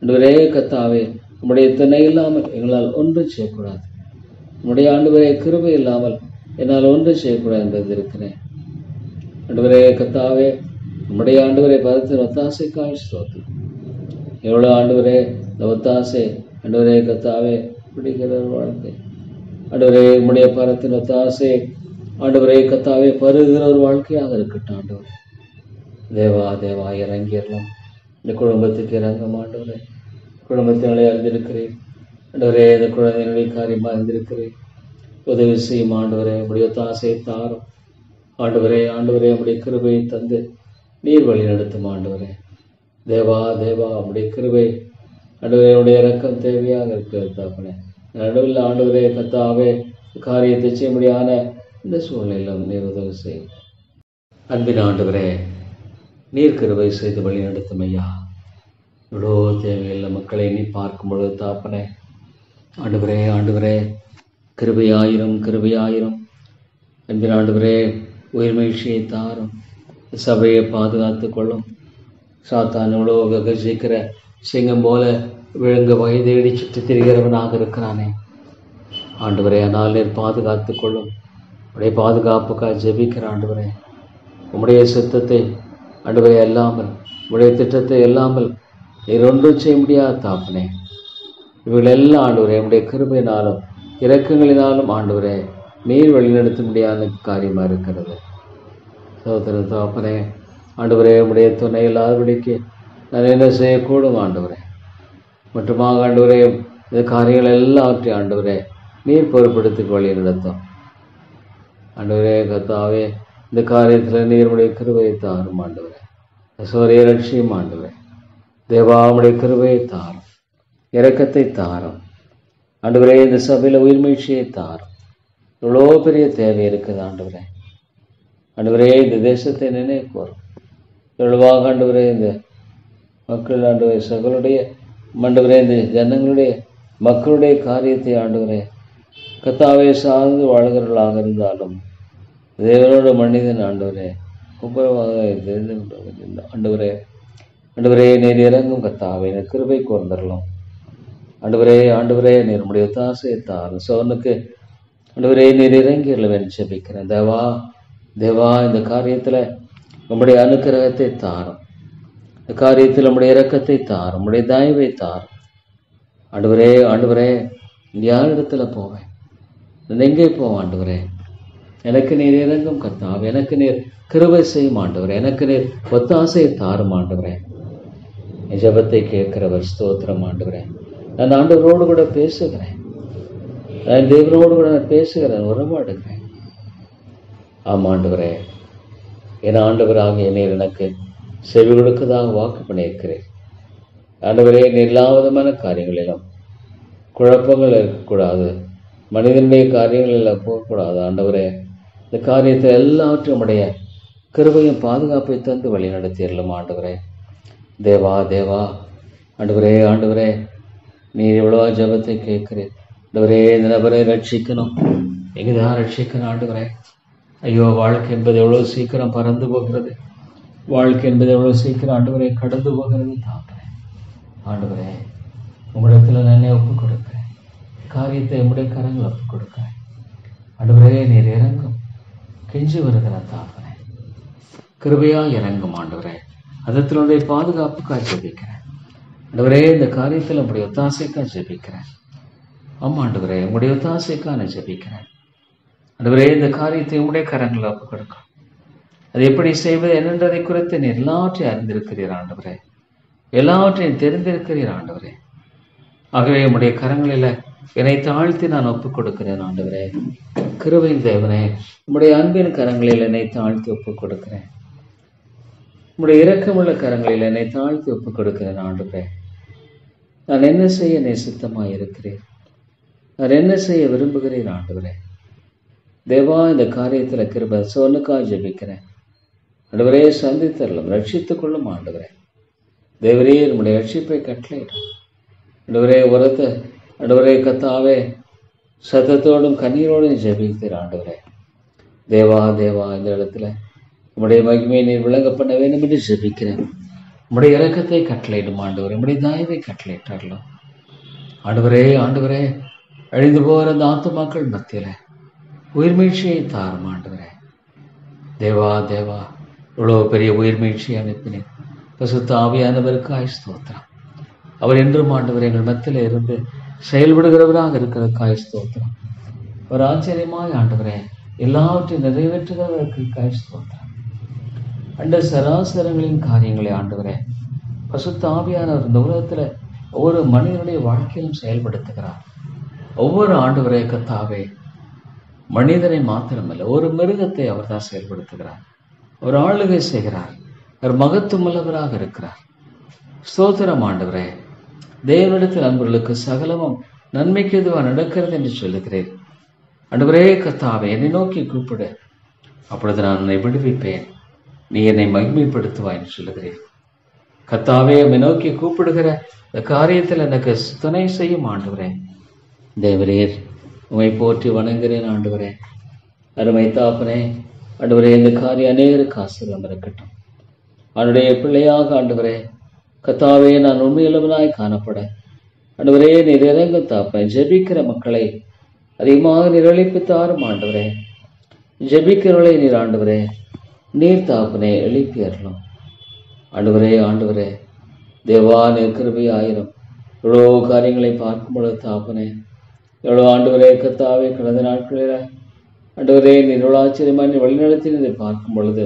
S1: ஆண்டவரே கத்தாவே, நம்முடைய துணை இல்லாமல் எங்களால் ஒன்றும் செய்யக்கூடாது. நம்முடைய ஆண்டவரே கிருபை இல்லாமல் என்னால் ஒன்றும் செய்யக்கூடாது என்பது இருக்கிறேன். ஆண்டவரே கத்தாவே, நம்முடைய ஆண்டவரை பரத்தின் ஒத்தாசைக்காய் ஸ்தோத்திரம். எவ்வளோ ஆண்டவரே இந்த ஒத்தாசை ஆண்டவரே கத்தாவே பிடிக்கிற வாழ்க்கை. ஆண்டவரே உம்முடைய பரத்தின் ஒத்தாசை ஆண்டவரே கத்தாவே பருகிற ஒரு வாழ்க்கையாக இருக்கட்டும் ஆண்டவரே. தேவா தேவா இறங்கிடலாம். இந்த குடும்பத்துக்கு இறங்கும் ஆண்டவரே. குடும்பத்தினாலே அறிந்திருக்கிறேன் ஆண்டவரே. இந்த குழந்தையினுடைய காரியமாக அறிந்திருக்கிறேன். உதவி செய்யும் ஆண்டவரே. உம்முடைய ஒத்தாசையை தாரும் ஆண்டவரே. ஆண்டவரே உம்முடைய கிருபையை தந்து நீர் வழி நடத்தும் ஆண்டவரே. தேவா தேவா உம்முடைய கிருபை ஆண்டவரே உடைய இறக்கம் தேவையாக இருக்கிறது தாப்பனே. நடுவில் ஆண்டவரே கத்தாவே காரியத்தை செய்ய முடியாத இந்த சூழ்நிலையிலும் நீர் உதவி செய்யும். அன்பின் ஆண்டவரே நீர் கிருபை செய்து வழி நடத்தும் ஐயா. இவ்வளோ தேவையில்லை மக்களை நீ பார்க்கும் பொழுது தாப்பனே ஆண்டவரே. ஆண்டவரே கிருபையாயிரம் கிருபையாயிரம். அன்பின் ஆண்டவரே உயிர்மகிழ்ச்சியை தாரும். சபையை பாதுகாத்து கொள்ளும். சாத்தான் இவ்வளோ கர்ஜிக்கிற சிங்கம் போல விழுங்க வகை தேடி சுற்றி திரிகிறவனாக இருக்கிறானே ஆண்டவரே. ஆனால் நீர் பாதுகாத்து கொள்ளும். உடைய பாதுகாப்புக்காக ஜெபிக்கிற ஆண்டவரே. உம்முடைய சித்தத்தை ஆண்டவரே அல்லாமல், உடைய திட்டத்தை அல்லாமல் நீர் ஒன்றும் செய்ய முடியாது தாப்பனே. இவங்களெல்லாம் ஆண்டவரே உடைய கிருபையினாலும் இரக்கங்களினாலும் ஆண்டவரே நீர் வழிநடத்த முடியாத காரியமாக இருக்கிறது. சகோதர தாப்பனே ஆண்டவரே உடைய துணை இல்லாதபடிக்கு நான் என்ன செய்யக்கூடும் ஆண்டவரே. மற்றுமாக ஆண்டவரே இந்த காரியங்கள் எல்லாவற்றையும் ஆண்டவரே நீர் பொறுப்படுத்தி வழி நடத்தும் ஆண்டவரே. கத்தாவே இந்த காரியத்தில் நீருடைய கிருபையை தாரும் ஆண்டவரே. சோரிய லட்சியம் ஆண்டவரே. தேவாவுடைய கிருபையை தாரும், இரக்கத்தை தாரும் ஆண்டவரே. இந்த சபையில் உயிர்மகிழ்ச்சியை தாரும். இவ்வளோ பெரிய தேவை இருக்குது ஆண்டவரே. ஆண்டவரே இந்த தேசத்தை நினைப்போம் எவ்வளவாக ஆண்டவரே. இந்த மக்கள் ஆண்டவரே சகலுடைய ஆண்டவரே இந்த ஜனங்களுடைய மக்களுடைய காரியத்தை ஆண்டவரே கத்தாவே சார்ந்து வாழ்கிறவர்களாக இருந்தாலும் தேவனோட மனிதன் ஆண்டவரே கும்பரமாக ஆண்டவரே. ஆண்டவரே நீர் இறங்கும் கத்தாவே நீர் கிருபை கூர்ந்தரலாம் ஆண்டவரே. ஆண்டவரே நீர் நம்முடைய ஒத்தாசையை தாரும். சோனுக்கு ஆண்டவரே நீர் இறங்கிடலவேன்னு ஜெபிக்கிறேன். தேவா தேவா, இந்த காரியத்துல உம்முடைய அனுக்கிரகத்தை தாரும். இந்த காரியத்தில் உம்முடைய இரக்கத்தை தாரும், உம்முடைய தயவை தாரும். ஆண்டவரே ஆண்டவரே, யாரிடத்துல போவேன், நான் எங்கே போவேன் ஆண்டவரே? எனக்கு நீர் இறங்கும் கர்த்தாவே, எனக்கு நீர் கிருபை செய்யும் ஆண்டவரே, எனக்கு நீர் ஒத்தாசையை தாரும் ஆண்டவரே. என் ஜெபத்தை கேட்கிறவர் ஸ்தோத்திரம் ஆண்டவரே. நான் ஆண்டவரோடு கூட பேசுகிறேன், நான் தேவனோடு கூட பேசுகிறேன், உறவாடுகிறேன். ஆமாண்டவரே, என் ஆண்டவராக நீர் எனக்கு செவி கொடுக்கதாக வாக்கு பண்ணியிருக்கிறேன். ஆண்டவரே, எல்லா விதமான காரியங்களிலும் குழப்பங்கள் இருக்கக்கூடாது, மனிதனுடைய காரியங்களில் போகக்கூடாது. ஆண்டவரே, இந்த காரியத்தை எல்லாவற்றையும் உடைய கிருபையும் பாதுகாப்பை தந்து வழி நடத்திடலாம் ஆண்டவரே. தேவா தேவா, ஆண்டவரே ஆண்டவரே, நீர் எவ்வளவா ஜெபத்தை கேட்கிறேன் ஆண்டவரே. இந்த நபரை ரட்சிக்கணும், எங்கதான் ரட்சிக்கணும் ஆண்டவரே. ஐயோ, வாழ்க்கை என்பது எவ்வளோ சீக்கிரம் பறந்து போகிறது, வாழ்க்கை என்பது எவ்வளோ சீக்கிரம் ஆண்டவரை கடந்து போகிறது. தாப்பறேன் ஆண்டவரே, உங்களிடத்தில் நான் ஒப்புக் கொடுக்கிறேன், காரியத்தை உங்களுடைய கரங்கள் ஒப்புக் கொடுக்கிறேன். ஆண்டவரே, நீர் இறங்கும், கெஞ்சி வருகிறேன் தாப்பறேன், கிருபையா இறங்கும் ஆண்டவரே. அதத்தினுடைய பாதுகாப்புக்காக ஜெபிக்கிறேன் ஆண்டவரே. இந்த காரியத்தில் உங்களுடைய ஒத்தாசைக்காக ஜெபிக்கிறேன். ஆமா ஆண்டவரே, உங்களுடைய ஒத்தாசைக்காக நான் ஜெபிக்கிறேன் ஆண்டவரே. இந்த காரியத்தை உங்களுடைய கரங்களை ஒப்புக் கொடுக்கும். அது எப்படி செய்வது என்னன்றதை குறித்து நீர் எல்லாவற்றையும் அறிந்திருக்கிறீர் ஆண்டவரே, எல்லாவற்றையும் தெரிந்திருக்கிறீர் ஆண்டவரே. ஆகவே உம்முடைய கரங்களில் என்னை தாழ்த்தி நான் ஒப்புக் கொடுக்கிறேன் ஆண்டவரே. கிருபையின் தேவனே, உம்முடைய அன்பின் கரங்களில் என்னை தாழ்த்தி ஒப்புக் கொடுக்கிறேன். உம்முடைய இரக்கமுள்ள கரங்களில் என்னை தாழ்த்தி ஒப்புக் கொடுக்கிறேன் ஆண்டவரே. நான் என்ன செய்ய நீ சித்தமாக இருக்கிறேன், நான் என்ன செய்ய விரும்புகிறேன் ஆண்டவரே. தேவா, இந்த காரியத்தில் கிருபை சொன்னுக்காக ஜெபிக்கிறேன் ஆண்டவரே. சந்தித்தரலும் ரட்சித்துக் கொள்ளும் ஆண்டவரே. தேவரே, நம்முடைய ரட்சிப்பை கட்டளையிடும் ஆண்டவரே. உரத்த ஆண்டவரே கத்தாவே, சத்தத்தோடும் கண்ணீரோடும் ஜெபித்தீர் ஆண்டவரே. தேவா தேவா, இந்த இடத்துல உம்முடைய மகிமையை நீர் விளங்க பண்ண வேண்டும் என்று ஜெபிக்கிறேன். உம்முடைய இரக்கத்தை கட்டளையிடும் ஆண்டவரே, உம்முடைய தயவை கட்டளையிட்டாரலும் ஆண்டவரே. ஆண்டவரே, அழிந்து போகிற அந்த ஆத்துமாக்கள் மத்தியில உயிர்மீழ்ச்சியை தாரும் ஆண்டவரே. தேவா தேவா, இவ்வளோ பெரிய உயிர்மீழ்ச்சியை அனுப்பினேன் பரிசுத்த ஆவியானவருக்காய் ஸ்தோத்திரம். அவர் என்றும் ஆண்டவரே எங்கள் மத்தியில இருந்து செயல்படுகிறவராக இருக்கிறதுக்காய் ஸ்தோத்திரம். ஒரு ஆச்சரியமாய் ஆண்டவரே எல்லாவற்றையும் நிறைவேற்றுகிறதற்காய் ஸ்தோத்திரம். அண்ட சராசரங்களின் காரியங்களை ஆண்டவரே பரிசுத்த ஆவியானவர் இந்த உலகத்துல ஒவ்வொரு மனிதனுடைய வாழ்க்கையிலும் செயல்படுத்துகிறார். ஒவ்வொரு ஆண்டவரே கத்தாவே, மனிதனை மாத்திரமல்ல, ஒரு மிருகத்தை அவர் தான் செயல்படுத்துகிறார், ஒரு ஆளுகை செய்கிறார், அவர் மகத்துவமுள்ளவராக இருக்கிறார். ஸ்தோத்திரம் ஆண்டவரே. தேவனிடத்தில் அன்பர்களுக்கு சகலமும் நன்மைக்கு எதுவாக நடக்கிறது என்று சொல்லுகிறேன் ஆண்டவரே. கத்தாவே, என்னை நோக்கி கூப்பிடு, அப்பொழுது நான் உன்னை விடுவிப்பேன், நீ என்னை மகிமைப்படுத்துவாய் என்று சொல்லுகிறேன். கத்தாவே, என்னை நோக்கி கூப்பிடுகிற இந்த காரியத்தில் எனக்கு துணை செய்யும் ஆண்டவரே. தேவரீர், உம்மை போற்றி வணங்குகிறேன் ஆண்டவரே. அருமை தாப்பனே ஆண்டவரே, இந்த காரியம் அநேகருக்கு ஆசீர்வாதம் இருக்கட்டும். அவனுடைய பிள்ளையாக ஆண்டவரே கத்தாவே, நான் உண்மையுள்ளவனாய் காணப்பட ஆண்டவரே நீர் இறங்கும் தாப்பேன். ஜெபிக்கிற மக்களை அதிகமாக நிரழிப்பித்தாரும் ஆண்டவரே. ஜெபிக்கிறவளை நீர் ஆண்டவரே நீர் தாப்பனே எழுப்பி அருளும் ஆண்டவரே. ஆண்டவரே தேவா, நீர் கிருபை ஆயிரம். எவ்வளோ காரியங்களை பார்க்கும் பொழுது தாப்பனே, எவ்வளோ ஆண்டவரே கத்தாவே கடந்த நாட்களில் ஆண்டவரே நீர் எவ்வளோ ஆச்சரியமா நீ வழிநடத்தினதை பார்க்கும் பொழுது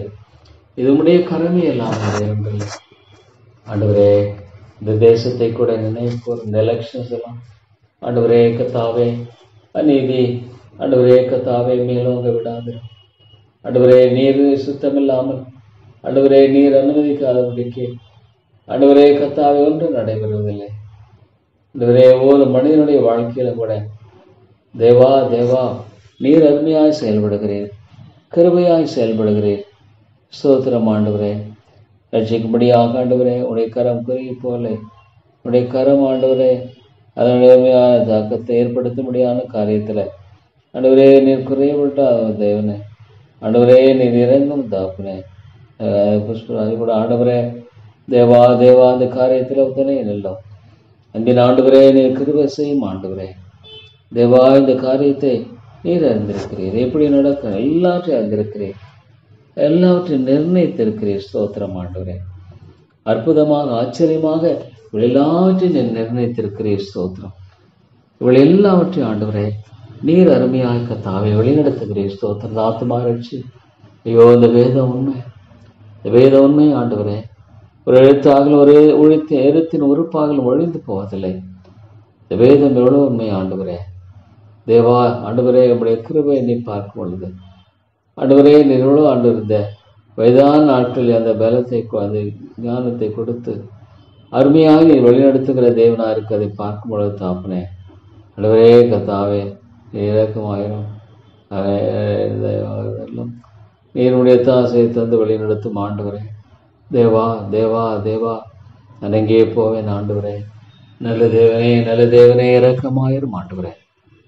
S1: இது உடைய கருமை எல்லாம் இருந்தது ஆண்டவரே. இந்த தேசத்தை கூட நினைப்போர், இந்த எலெக்ஷன்ஸ் எல்லாம் ஆண்டவரே கத்தாவே அநீதி ஆண்டவரே கத்தாவே மேலோங்க விடாது ஆண்டவரே. நீர் சுத்தமில்லாமல் ஆண்டவரே நீர் அனுமதிக்காதபடிக்கு ஆண்டவரே கத்தாவே ஒன்று நடைபெறுவதில்லை ஆண்டவரே. ஒவ்வொரு மனிதனுடைய வாழ்க்கையில கூட தேவா தேவா நீர் அருமையாய் செயல்படுகிறீர், கிருபையாய் செயல்படுகிறீர். ஸ்தோத்திரம் ஆண்டவரே. ரட்சிக்கும்படியாக ஆண்டவரே உடைய கரம் குறுகி போல உடைய கரம் ஆண்டவரே அதனுடைய தாக்கத்தை ஏற்படுத்தும்படியான காரியத்தில் ஆண்டவரே நீர் குறையப்பட்ட தேவனே ஆண்டவரே நீர் இறங்கும் தாப்புனே. புஷ்பராஜ் கூட ஆண்டவரே தேவா தேவா அந்த காரியத்தில் உத்தனை நல்லோம் அன்பின் ஆண்டவரே நீர் கிருபை செய்யும் ஆண்டவரே. தேவா, இந்த காரியத்தை நீர் அறிந்திருக்கிறீர். எப்படி நடக்கும் எல்லாவற்றையும் அறிந்திருக்கிறீர். எல்லாவற்றையும் நிர்ணயித்திருக்கிறீர். ஸ்தோத்திரம் ஆண்டவரே. அற்புதமாக ஆச்சரியமாக இவள் எல்லாவற்றையும் நிர்ணயித்திருக்கிறீர். ஸ்தோத்திரம். இவள் எல்லாவற்றையும் ஆண்டவரே நீர் அருமையாக கர்த்தாவே வழிநடத்துகிறீர். ஸ்தோத்திரம். ஆத்துமா ரட்சி. ஐயோ, இந்த வேதம் உண்மை, இந்த வேதம் உண்மை ஆண்டவரே. ஒரு எழுத்தாகலும் ஒரு எழுத்தின் உறுப்பாகலும் ஒழிந்து போவதில்லை. இந்த வேதம் எவ்வளோ உண்மை ஆண்டவரே. தேவா ஆண்டவரே, நம்முடைய கிருபை நீ பார்க்கும் பொழுது ஆண்டவரே நீர் எவ்வளோ ஆண்டு இருந்த வயதான நாட்களில் அந்த பலத்தை அந்த ஞானத்தை கொடுத்து அருமையாக நீ வழிநடத்துகிற தேவனா இருக்கு. அதை பார்க்கும் பொழுது தாப்பனே ஆண்டவரே கர்த்தாவே இறக்கமாயிரும் நீருடைய தாசையை தந்து வழிநடத்தும் ஆண்டவரே. தேவா தேவா தேவா நான் எங்கே போவேன் ஆண்டவரே. நல்ல தேவனே, நல்ல தேவனே இறக்கமாயிரும் ஆண்டவரே.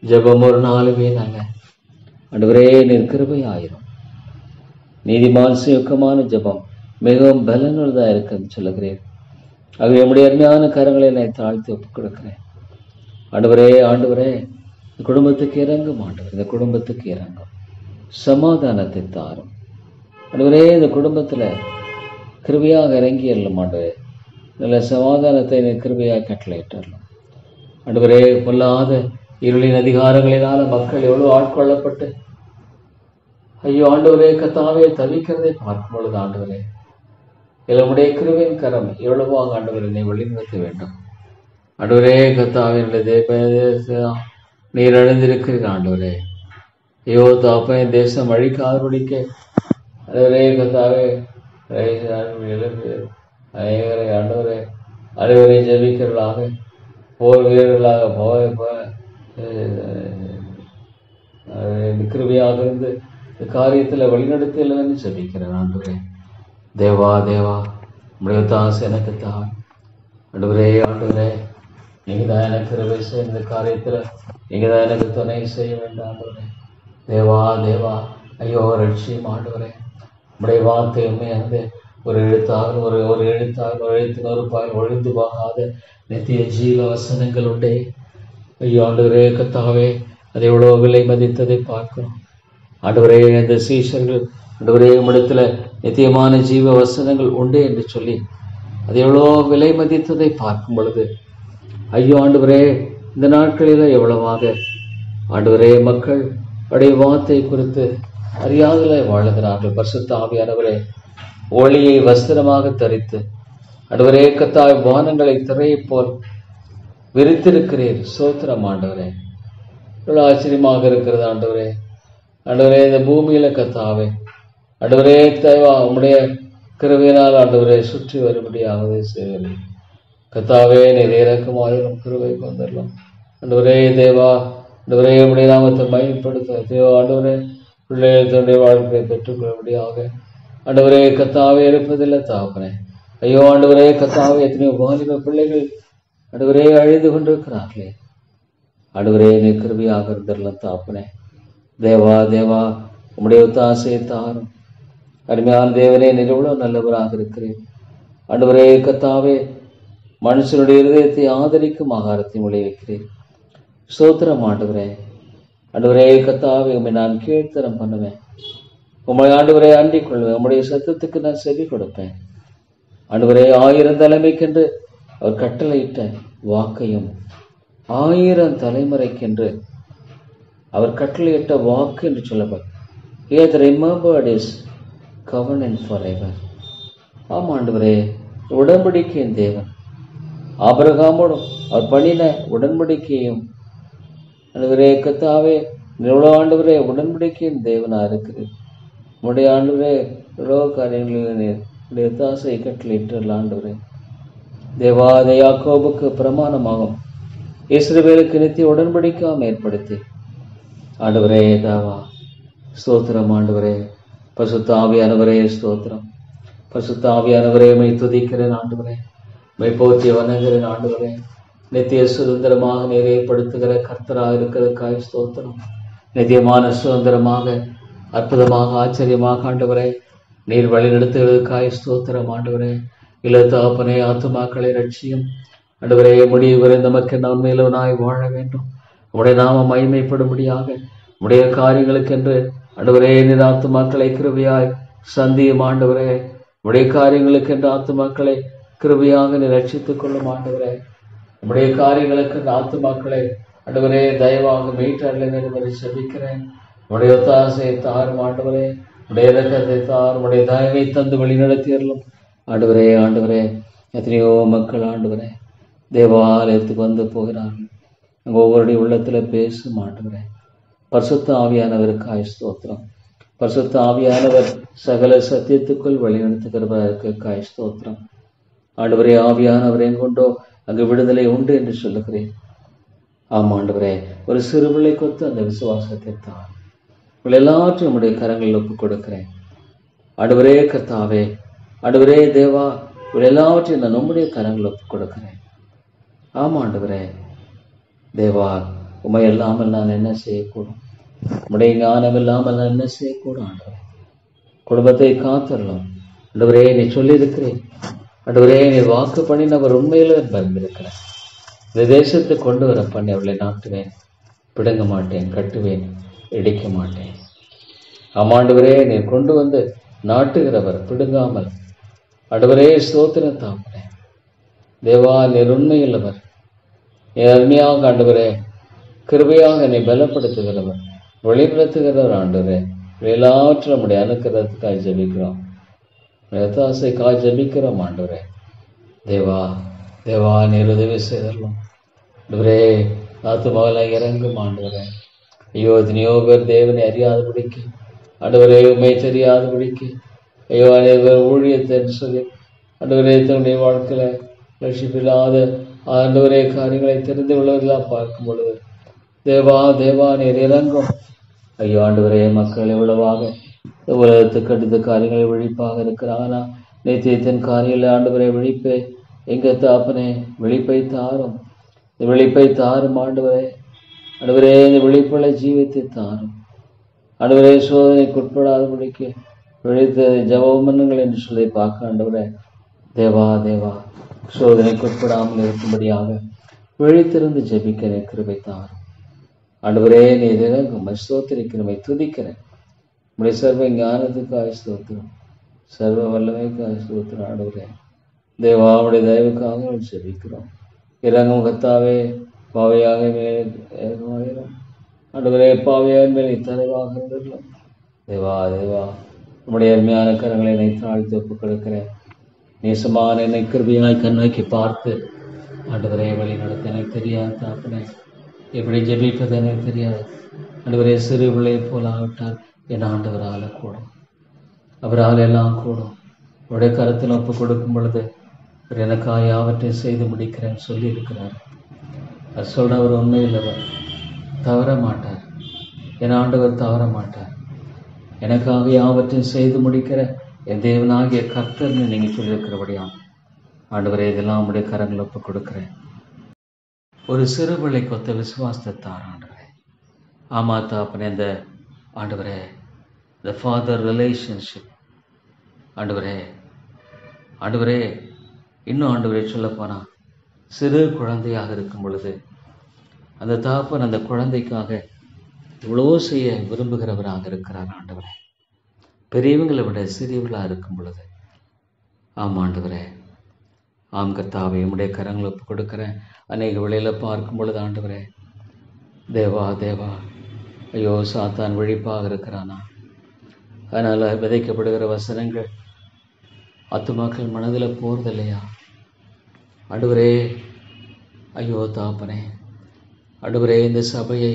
S1: ஜெபம் ஒரு நாளுமே நாங்கள் ஆண்டவரே நீர் கிருபை ஆயிரும். நீதிமான் சுயக்கமான ஜெபம் மிகவும் பலனுள்ளதாக இருக்குன்னு சொல்லுகிறேன். ஆகவே நம்முடைய அருமையான கரங்களை நான் தாழ்த்தி ஒப்புக் கொடுக்கிறேன். ஆண்டவரே ஆண்டவரே இந்த குடும்பத்துக்கு இறங்கும் ஆண்டவர். இந்த குடும்பத்துக்கு இறங்கும் சமாதானத்தை தாரும் ஆண்டவரே. இந்த குடும்பத்தில் கிருபையாக இறங்கி எல்லாம் ஆண்டவரே. நல்ல சமாதானத்தை கிருபையாக கட்டளையிட்டரலாம் ஆண்டவரே. பொல்லாத இருளின் அதிகாரங்களினால மக்கள் எவ்வளோ ஆட்கொள்ளப்பட்டு ஐயோ ஆண்டவரே கர்த்தாவே தவிக்கிறதை பார்க்கும் பொழுது ஆண்டவரே நம்முடைய கிருபையின் கரம் எவ்வளவோ ஆண்டவரை நீ வழிநடத்த வேண்டும் ஆண்டவரே. கர்த்தாவே நீர் அழிந்திருக்கிறீர் ஆண்டவரே. ஐயோ தாப்பே தேசம் அழிக்காதபடிக்க ஆண்டவரே கர்த்தாவே அனைவரை ஆண்டவரே அனைவரை ஜெபிக்கிறவர்களாக போர் வீரர்களாக கிருபையாக இருந்து இந்த காரியத்தில் வழிநடத்தலன்னு ஜெபிக்கிறேன் ஆண்டவரே. தேவா தேவா நம்முடைய தாசு எனக்கு தான் ஆண்டவரே. ஆண்டவரே நீங்கள் தான் எனக்கு கிருபை செய்ய இந்த காரியத்தில் நீங்கள் தான் எனக்கு துணை செய்ய வேண்டாம் ஆண்டவரே. தேவா தேவா ஐயோ ரட்சியம் ஆண்டவரே. நம்முடைய வார்த்தை உண்மையானது ஒரு எழுத்தாக ஒரு எழுத்தாக ஒரு எழுத்தின் ஒரு ஒழிந்து போகாத நித்திய ஜீவ வசனங்கள் உண்டே. ஐயோ ஆண்டவரே கர்த்தாவே அதை எவ்வளோ விலை மதித்ததை பார்க்கிறோம் ஆண்டவரே. அந்த சீஷர்கள் ஆண்டவரே உம்மிடத்துல நித்தியமான ஜீவ வசனங்கள் உண்டு என்று சொல்லி அது எவ்வளோ விலை மதித்ததை பார்க்கும் பொழுது ஐயோ ஆண்டவரே இந்த நாட்களில் எவ்வளவாக ஆண்டவரே மக்கள் உடைய வார்த்தை குறித்து அறியாதலை வாழுகிறார்கள். பரிசுத்த ஆவியானவரே ஒளியை வஸ்திரமாக தரித்து ஆண்டவரே கர்த்தாவே வானங்களை திரையை போல் விரித்திருக்கிறீர். சோத்திரம் ஆண்டவரே. இவ்வளோ ஆச்சரியமாக இருக்கிறது ஆண்டவரே. ஆண்டவரே இந்த பூமியில கர்த்தாவே ஆண்டவரே தேவா உம்முடைய கிருபையினால் ஆண்டவரே சுற்றி வரும்படியாகவே செய்கிறேன் கர்த்தாவே. நீர் இறக்கமாயிரும் கிருபை கொண்டரலாம் ஆண்டவரே. தேவா ஆண்டவரே உம்முடைய நாமத்தை மகிமைப்படுத்த தேவா ஆண்டவரே பிள்ளைகள் தன்னுடைய வாழ்க்கையை பெற்றுக்கொள்ளும்படியாக ஆண்டவரே கர்த்தாவே இருப்பதில்லை தாப்பனே. ஐயோ ஆண்டவரே கர்த்தாவே எத்தனையோ வாலிப பிள்ளைகள் ஆண்டவரே அழுது கொண்டிருக்கிறார்களே. ஆண்டவரே நீ கிருபையாக இருந்தரலாம் தாப்பனே. தேவா தேவா உம்முடைய ஒத்தாசையை தாரும். அருமையான தேவனே நீர் எவ்வளவு நல்லவராக இருக்கிறேன் ஆண்டவரே கர்த்தாவே. மனுஷனுடைய இருதயத்தை ஆதரிக்கும் ஆகாரத்தை விளைவிக்கிறேன். ஸ்தோத்திரம் ஆண்டவரே. ஆண்டவரே கர்த்தாவே உம்மை நான் கீழ்த்தரம் பண்ணுவேன். உம்மை ஆண்டவரே அண்டிக் கொள்வேன். உம்முடைய சத்தத்துக்கு நான் செவி கொடுப்பேன் ஆண்டவரே. 1000 தலைமைக்கென்று அவர் கட்டளையிட்ட வாக்கையும் 1000 தலைமுறைக்கென்று அவர் கட்டளையிட்ட வாக்கு என்று சொல்லப்படும். He hath remembered his covenant forever. ஆம் ஆண்டவரே உடன்படிக்கையின் தேவன். ஆபிரகாமோடும் அவர் பண்ணின உடன்படிக்கையும் ஆண்டவரே கர்த்தாவே எவ்வளோ ஆண்டவரே உடன்படிக்கையின் தேவனா இருக்கிறது. உடைய ஆண்டவரே எவ்வளோ காரியங்களில் உடைய தாசை கட்டளையிட்டு ஆண்டவரே. தேவாத யாக்கோபுக்கு பிரமாணமாகும் இஸ்ரவேலுக்கு நித்திய உடன்படிக்காம ஏற்படுத்தி ஆண்டவரே தாவா ஸ்தோத்திரம் ஆண்டவரே. பரிசுத்த ஆவியானவரே ஸ்தோத்திரம். பரிசுத்த ஆவியானவரே மை துதிக்கிறேன் ஆண்டவரே. மை போற்றி வணங்குகிறேன் ஆண்டவரே. நித்திய சுதந்திரமாக நிறைவேற்படுத்துகிற கர்த்தராக இருக்கிறதுக்காய் ஸ்தோத்திரம். நித்தியமான சுதந்திரமாக அற்புதமாக ஆச்சரியமாக ஆண்டவரே நீர் வழி நடத்துகிறதுக்காய் ஸ்தோத்திரம் ஆண்டவரே. இளத்தாப்பனே ஆத்துமாக்களை ரட்சியும் ஆண்டவரே. முடிவு வரை நமக்கு நன்மையிலவனாய் வாழ வேண்டும். உடைய நாம மகிமைப்படும்படியாக உடைய காரியங்களுக்கென்று ஆண்டவரே நீர் ஆத்துமாக்களை கிருபையாய் சந்தியும் ஆண்டவரே. உடைய காரியங்களுக்கென்று ஆத்துமாக்களை கிருபையாக நீர் ரட்சித்துக் கொள்ளும் ஆண்டவரே. உடைய காரியங்களுக்கு ஆத்துமாக்களை ஆண்டவரே தயவாக மீட்டர்களை செபிக்கிறேன். உடைய ஒத்தாசையை தாரும் ஆண்டவரே. உடைய இரக்கத்தை தாரும். உடைய தயவை தந்து வழிநடத்தியறலும் ஆண்டவரே. ஆண்டவரே, எத்தனையோ மக்கள் ஆண்டவரே தேவாலயத்துக்கு வந்து போகிறார்கள். அங்கே ஒவ்வொருடைய உள்ளத்துல பேசும் ஆண்டவரே. பரிசுத்த ஆவியானவருக்காய் ஸ்தோத்திரம். பரிசுத்த ஆவியானவர் சகல சத்தியத்துக்குள் வழிநடத்துகிறவருக்காய் ஸ்தோத்திரம். ஆண்டவரே, ஆவியானவரை கொண்டோ அங்கு விடுதலை உண்டு என்று சொல்லுகிறேன். ஆமா ஆண்டவரே, ஒரு சிறுபிள்ளை கொத்து அந்த விசுவாசத்தை தான் உங்கள் எல்லாற்றையும் நம்முடைய கரங்களில் ஒப்புக் கொடுக்கிறேன். ஆண்டவரே கர்த்தாவே, ஆண்டவரே தேவா, உங்கள் எல்லாவற்றையும் நான் நம்முடைய கரங்களில் ஒப்புக் கொடுக்கிறேன். ஆமா ஆண்டவரே தேவா, உமை இல்லாமல் நான் என்ன செய்யக்கூடும்? உடைய ஞானம் இல்லாமல் நான் என்ன செய்யக்கூடும்? ஆண்டவரே, குடும்பத்தை காத்தரலாம். ஆண்டவரே, நீ சொல்லியிருக்கிறேன். ஆண்டவரே, நீ வாக்கு பண்ணினவர் உண்மையில பரிந்திருக்கிறேன். இந்த தேசத்தை கொண்டு வர பண்ணி அவளை நாட்டுவேன், பிடுங்க மாட்டேன், கட்டுவேன், இடிக்க மாட்டேன். ஆமாண்டவரே, நீ கொண்டு வந்து நாட்டுகிறவர், பிடுங்காமல். ஆண்டவரே ஸ்தோத்திரம் தாப்பனே. தேவா, நீர் உண்மையுள்ளவர். நீ அருமையாக ஆண்டவரே கிருபையாக நீ பலப்படுத்துகிறவர், வழிநடத்துகிறவர். ஆண்டவரே, எல்லாவற்றும் நம்முடைய அனுக்கிறதுக்காய் ஜபிக்கிறோம், ரத்தாசைக்காய் ஜபிக்கிறோம். ஆண்டவரே தேவா, தேவா, நீர் உதவி செய்தரலாம். ஆண்டவரே, ஆத்துமாவில இறங்கும் ஆண்டவரே. ஐயோ, எத்தனையோ பேர் தேவனை அறியாதபடிக்கு, ஆண்டவரே உண்மை தெரியாதபடிக்கு, ஐயோ அனைவர் ஊழியத்தை சொல்லி ஆண்டவரே தன்னுடைய வாழ்க்கையில ரட்சிப்பில்லாத ஆண்டவரே காரியங்களை தெரிந்து உள்ளவர்களாக பார்க்கும் பொழுது தேவா, தேவா நீர் இறங்கும். ஐயோ ஆண்டவரே, மக்கள் எவ்வளவாக உலகத்துக்கு அடுத்த காரியங்களை விழிப்பாக இருக்கிறாங்கன்னா நேத்தியத்தின் காரியங்களை ஆண்டவரே விழிப்பே எங்க தாப்பனே, விழிப்பை தாரும். இந்த விழிப்பை தாரும் ஆண்டவரே. ஆண்டவரே, இந்த விழிப்புள்ள ஜீவத்தை தாரும். ஆண்டவரே, சோதனைக்கு உட்படாதபடிக்கு விழித்த ஜபமன்னுங்கள் என்று சொல்லி பார்க்க ஆண்டவரே. தேவா, தேவா, சோதனைக்கு உட்படாமல் இருக்கும்படியாக விழித்திருந்து ஜபிக்கிற கிருபை தாரும். ஆண்டவரே, நீ இறங்கும். ஸ்தோத்திரிக்கிறமை துதிக்கிறேன். உடைய சர்வ ஞானத்துக்காக ஸ்தோத்திரம், சர்வ வல்லமைக்காக ஸ்தோத்திரம். ஆண்டவரே தேவா, உடைய தயவுக்காக ஜெபிக்கிறோம். இறங்கும் கர்த்தாவே, பாவையாக மேலும் ஆண்டவரே, பாவையாக மேலே தலைவாக இருந்துள்ளோம். தேவா, தேவா, நம்முடைய அருமையான கரங்களை என்னை தாழ்த்தி ஒப்புக் கொடுக்கிறேன். நேசமான என்னை கிருபையாய் கண்ணோக்கி பார்த்து ஆண்டவரே வழி நடத்த எனக்கு தெரியாது தாப்பனே. எப்படி ஜெபிப்பது எனக்கு தெரியாது ஆண்டவரே. சிறு பிள்ளையை போல ஆவிட்டால் என் ஆண்டவரால் கூடும், அவரால் எல்லாம் கூடும். உடைய கருத்தில் ஒப்பு கொடுக்கும் பொழுது எனக்காக யாவற்றையும் செய்து முடிக்கிறேன்னு சொல்லி இருக்கிறார். அது சொல்றவர் உண்மையில்லவர், தவற மாட்டார். என் ஆண்டவர் தவற மாட்டார். எனக்காக யாவற்றையும் செய்து முடிக்கிற என் தேவனாகிய கர்த்தர்னு நீங்க சொல்லியிருக்கிறபடியா ஆண்டவரே, இதெல்லாம் உடைய கரங்களை ஒப்பு கொடுக்கிறேன். ஒரு சிறு பிள்ளை கொத்த விசுவாசத்தை தார் ஆண்டவரே. ஆமா தாப்பனே, இந்த ஆண்டவரே the father relationship ஆண்டவரே, ஆண்டவரே இன்னும் ஆண்டவரே சொல்ல போனா சிறு குழந்தையாக இருக்கும் பொழுது அந்த தாப்பன் அந்த குழந்தைக்காக இவ்வளோ செய்ய விரும்புகிறவராக இருக்கிறார் ஆண்டவரே. பெரியவங்களை விட சிறியவர்களாக இருக்கும் பொழுது ஆம் ஆண்டவரே, ஆம் கர்த்தாவே, உம்முடைய கரங்களை ஒப்பு கொடுக்கிறேன். அநேக வேளையில பார்க்கும் பொழுது ஆண்டவரே தேவா, தேவா, ஐயோ சாத்தான் விழிப்பாக இருக்கிறானா, அதனால விதைக்கப்படுகிற வசனங்கள் ஆத்துமாக்கள் மனதில் போறது இல்லையா ஆண்டவரே. ஐயோ தாப்பனே, ஆண்டவரே இந்த சபையை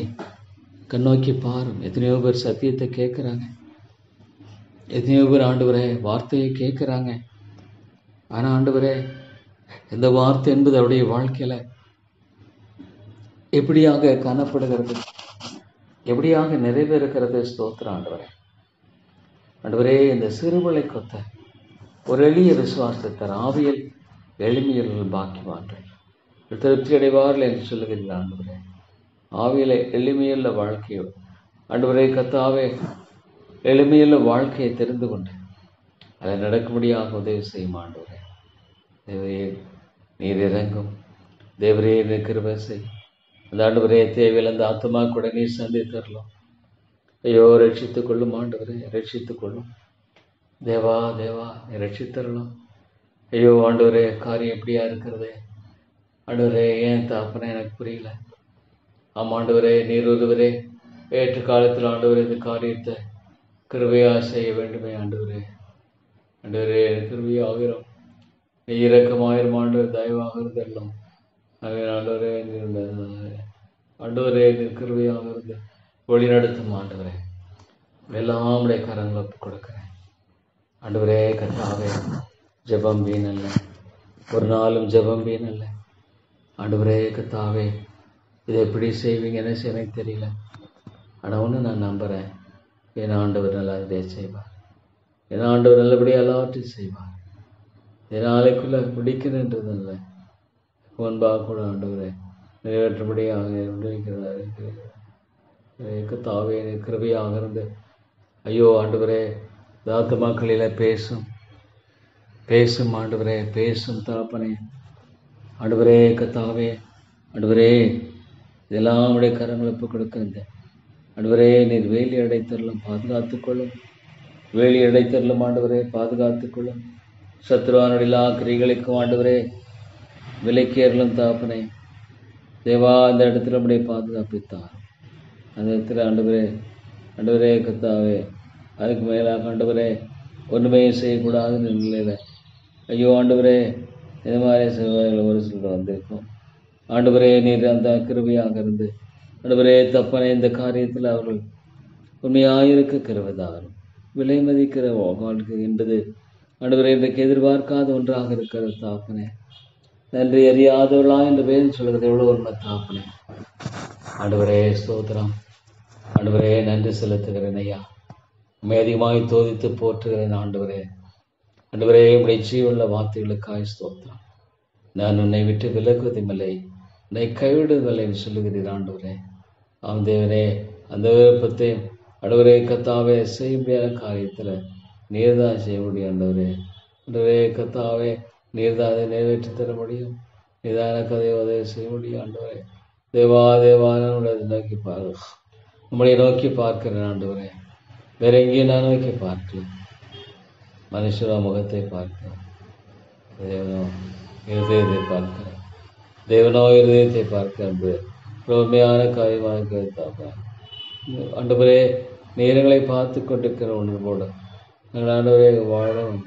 S1: கண்ணோக்கி பாரும். எத்தனையோ பேர் சத்தியத்தை கேட்குறாங்க, எத்தனையோ பேர் ஆண்டவரே வார்த்தையை கேட்குறாங்க. ஆனால் ஆண்டவரே, இந்த வார்த்தை என்பது அவருடைய வாழ்க்கையில எப்படியாக காணப்படுகிறது, எப்படியாக நிறைவேறுகிறது. ஸ்தோத்திரம் ஆண்டவரே. ஆண்டவரே, இந்த சிறுபிள்ளை கொத்த ஒரு எளிய விசுவாசத்தை ஆவியல் எளிமையர்கள் பாக்கிவார்கள் திருப்தி அடைவார்கள் என்று சொல்லுகிறீர்கள் ஆண்டவரே. ஆவியில எளிமையுள்ள வாழ்க்கையோ ஆண்டவரே கத்தாவே, எளிமையுள்ள வாழ்க்கையை தெரிந்து கொண்டு அதை நடக்கும்படியாக உதவி செய்யும் ஆண்டவரே. தேவரே நீர் இறங்கும். தேவரே கிருபை செய். அந்த ஆண்டவரே தேவையில் அந்த ஆத்மா கூட நீர் சந்தித்தரலாம். ஐயோ ரட்சித்துக் கொள்ளும் ஆண்டவரே, ரட்சித்துக் கொள்ளும். தேவா தேவா நீ ரட்சித்தரலாம். ஐயோ ஆண்டவரே, காரியம் எப்படியா இருக்கிறது ஆண்டவரே, ஏன் தாப்பனே எனக்கு புரியல. ஆமாண்டவரே, நீர் ஒருவரே ஏற்ற காலத்தில் ஆண்டவரே இந்த காரியத்தை கிருபையா செய்ய வேண்டுமே ஆண்டவரே. ஆண்டவரே கிருபையாகிறோம், நீ இரக்கமாயிரம் ஆண்டவர் தயவாக இருந்தெல்லாம் ஆண்டவரே, ஆண்டவரே நீர் கிருபையாக இருந்து வழி நடத்தும் ஆண்டவரே. எல்லாம் உடைய கரங்களை ஒப்புக் கொடுக்கிறேன் ஆண்டவரே. கர்த்தாவே, ஜெபம் வீணல்ல, ஒரு நாளும் ஜெபம் வீணல்ல ஆண்டவரே. கர்த்தாவே, இதை எப்படி செய்வீங்க, என்ன செய்ய தெரியல. ஆனால் ஒன்று நான் நம்புகிறேன், என் ஆண்டவர் நல்லா இதை செய்வார். என் ஆண்டவர் நல்லபடியாக எல்லாவற்றையும் செய்வார். என் நாளைக்குள்ளே பிடிக்கணுன்றது இல்லை, முன்பாக கூட ஆண்டவரை நிறைவேற்றபடியாக விடுவிக்கிறார். தாவே கிருபையாக இருந்து ஐயோ ஆண்டவரே, தாத்த மக்களில் பேசும் ஆண்டவரே, பேசும் தகப்பனே ஆண்டவரே. கத்தாவே ஆண்டவரே, இதெல்லாம் உடைய கரங்களை இப்போ கொடுக்குறேன் ஆண்டவரே. நீர் வேலி அடைத்தரலும் பாதுகாத்துக்கொள்ளும், வேலி அடைத்தரலும் ஆண்டவரே பாதுகாத்துக்கொள்ளும். சத்ருவானுடைய எல்லா கிரிகளுக்கும் ஆண்டவரே விலைக்கேறலும் தாப்பனே. தேவா அந்த இடத்துல நம்முடைய பாதுகாப்பித்தார். அந்த இடத்துல ஆண்டவரே கத்தாவே, அதுக்கு மேலாக ஆண்டவரே ஒன்றுமே செய்யக்கூடாதுன்னு நிலையில் ஐயோ ஆண்டவரே, இந்த மாதிரி சில ஒரு சிலர் வந்திருக்கோம் ஆண்டவரே. நீர் அந்த கிருபையாக இருந்து ஆண்டவரே தப்பனை இந்த காரியத்தில் அவர்கள் உண்மையாயிருக்க கிருபைதாரும். விலை மதிக்கிற வாழ்க்கை என்பது ஆண்டவரே இன்றைக்கு எதிர்பார்க்காத ஒன்றாக இருக்கிறது தாப்பனே. நன்றி அறியாதவர்களா என்று வேதம் சொல்கிறது எவ்வளோ உண்மை தாப்பனே. ஆண்டவரே ஸ்தோத்திரம் ஆண்டவரே, நன்றி செலுத்துகிறேன் ஐயா. உண்மை அதிகமாய் தோதித்து போற்றுகிறேன் ஆண்டவரே. ஆண்டவரே உடைய ஜீவனுள்ள வார்த்தைகளுக்காய் ஸ்தோத்திரம். நான் உன்னை விட்டு விலகுவதுமில்லை, உன்னை கைவிடுவதில்லை என்று சொல்லுகிறீர் ஆண்டவரே. ஆம் தேவனே, அந்த விருப்பத்தை ஆண்டவரே கத்தாவே செய்ய முடியாத காரியத்தில் நீர்தான் செய்ய முடியும் ஆண்டவரே. ஆண்டவரே கத்தாவே, நீர்தான் அதை நிறைவேற்றி தர முடியும். நீதான கதையை உதவி செய்ய முடியும் ஆண்டவரே. தேவான நோக்கி நம்மளை நோக்கி பார்க்கிறேன் ஆண்டவரே. வேற எங்கேயும் நான் நோக்கி பார்க்கல, மனுஷனோ முகத்தை பார்க்கிறேன், தேவனோ இருதயத்தை பார்க்கிறேன், தேவனோ இருதயத்தை பார்க்க உண்மையான காரியமாக கேட்டாப்பேன் ஆண்டவரே. நேரங்களை பார்த்து கொண்டிருக்கிற உணர்வோடு நாங்கள் ஆண்டவரே வாழும்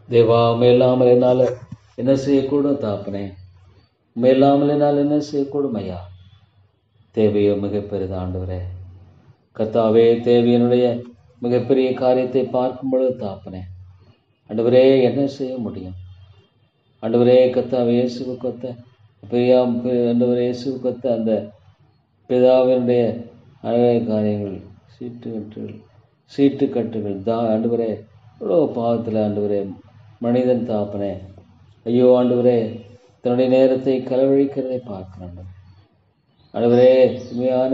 S1: தேவா. உண்மை இல்லாமல் என்னால் என்ன செய்யக்கூடும் தாப்பனே, உண்மை இல்லாமல் என்னால் என்ன செய்யக்கூடும் ஐயா. தேவையோ மிகப்பெரிது ஆண்டவரே. கர்த்தாவே, தேவையினுடைய மிகப்பெரிய காரியத்தை பார்க்கும் பொழுது தாப்பனே ஆண்டவரே என்ன செய்ய முடியும் ஆண்டவரே. கர்த்தாவே, இயேசுவுக்கொத்த பெரியா ஆண்டவரே, இயேசுவுக்கொத்த அந்த பிதாவினுடைய அழகிய காரியங்கள், சீட்டுக்கட்டுகள் ஆண்டவரே இவ்வளோ பாவத்தில் ஆண்டவரே மனிதன் தாப்பனே ஐயோ ஆண்டவரே தன்னுடைய நேரத்தை செலவழிக்கிறதை பார்க்கிறான் ஆண்டவரே. உண்மையான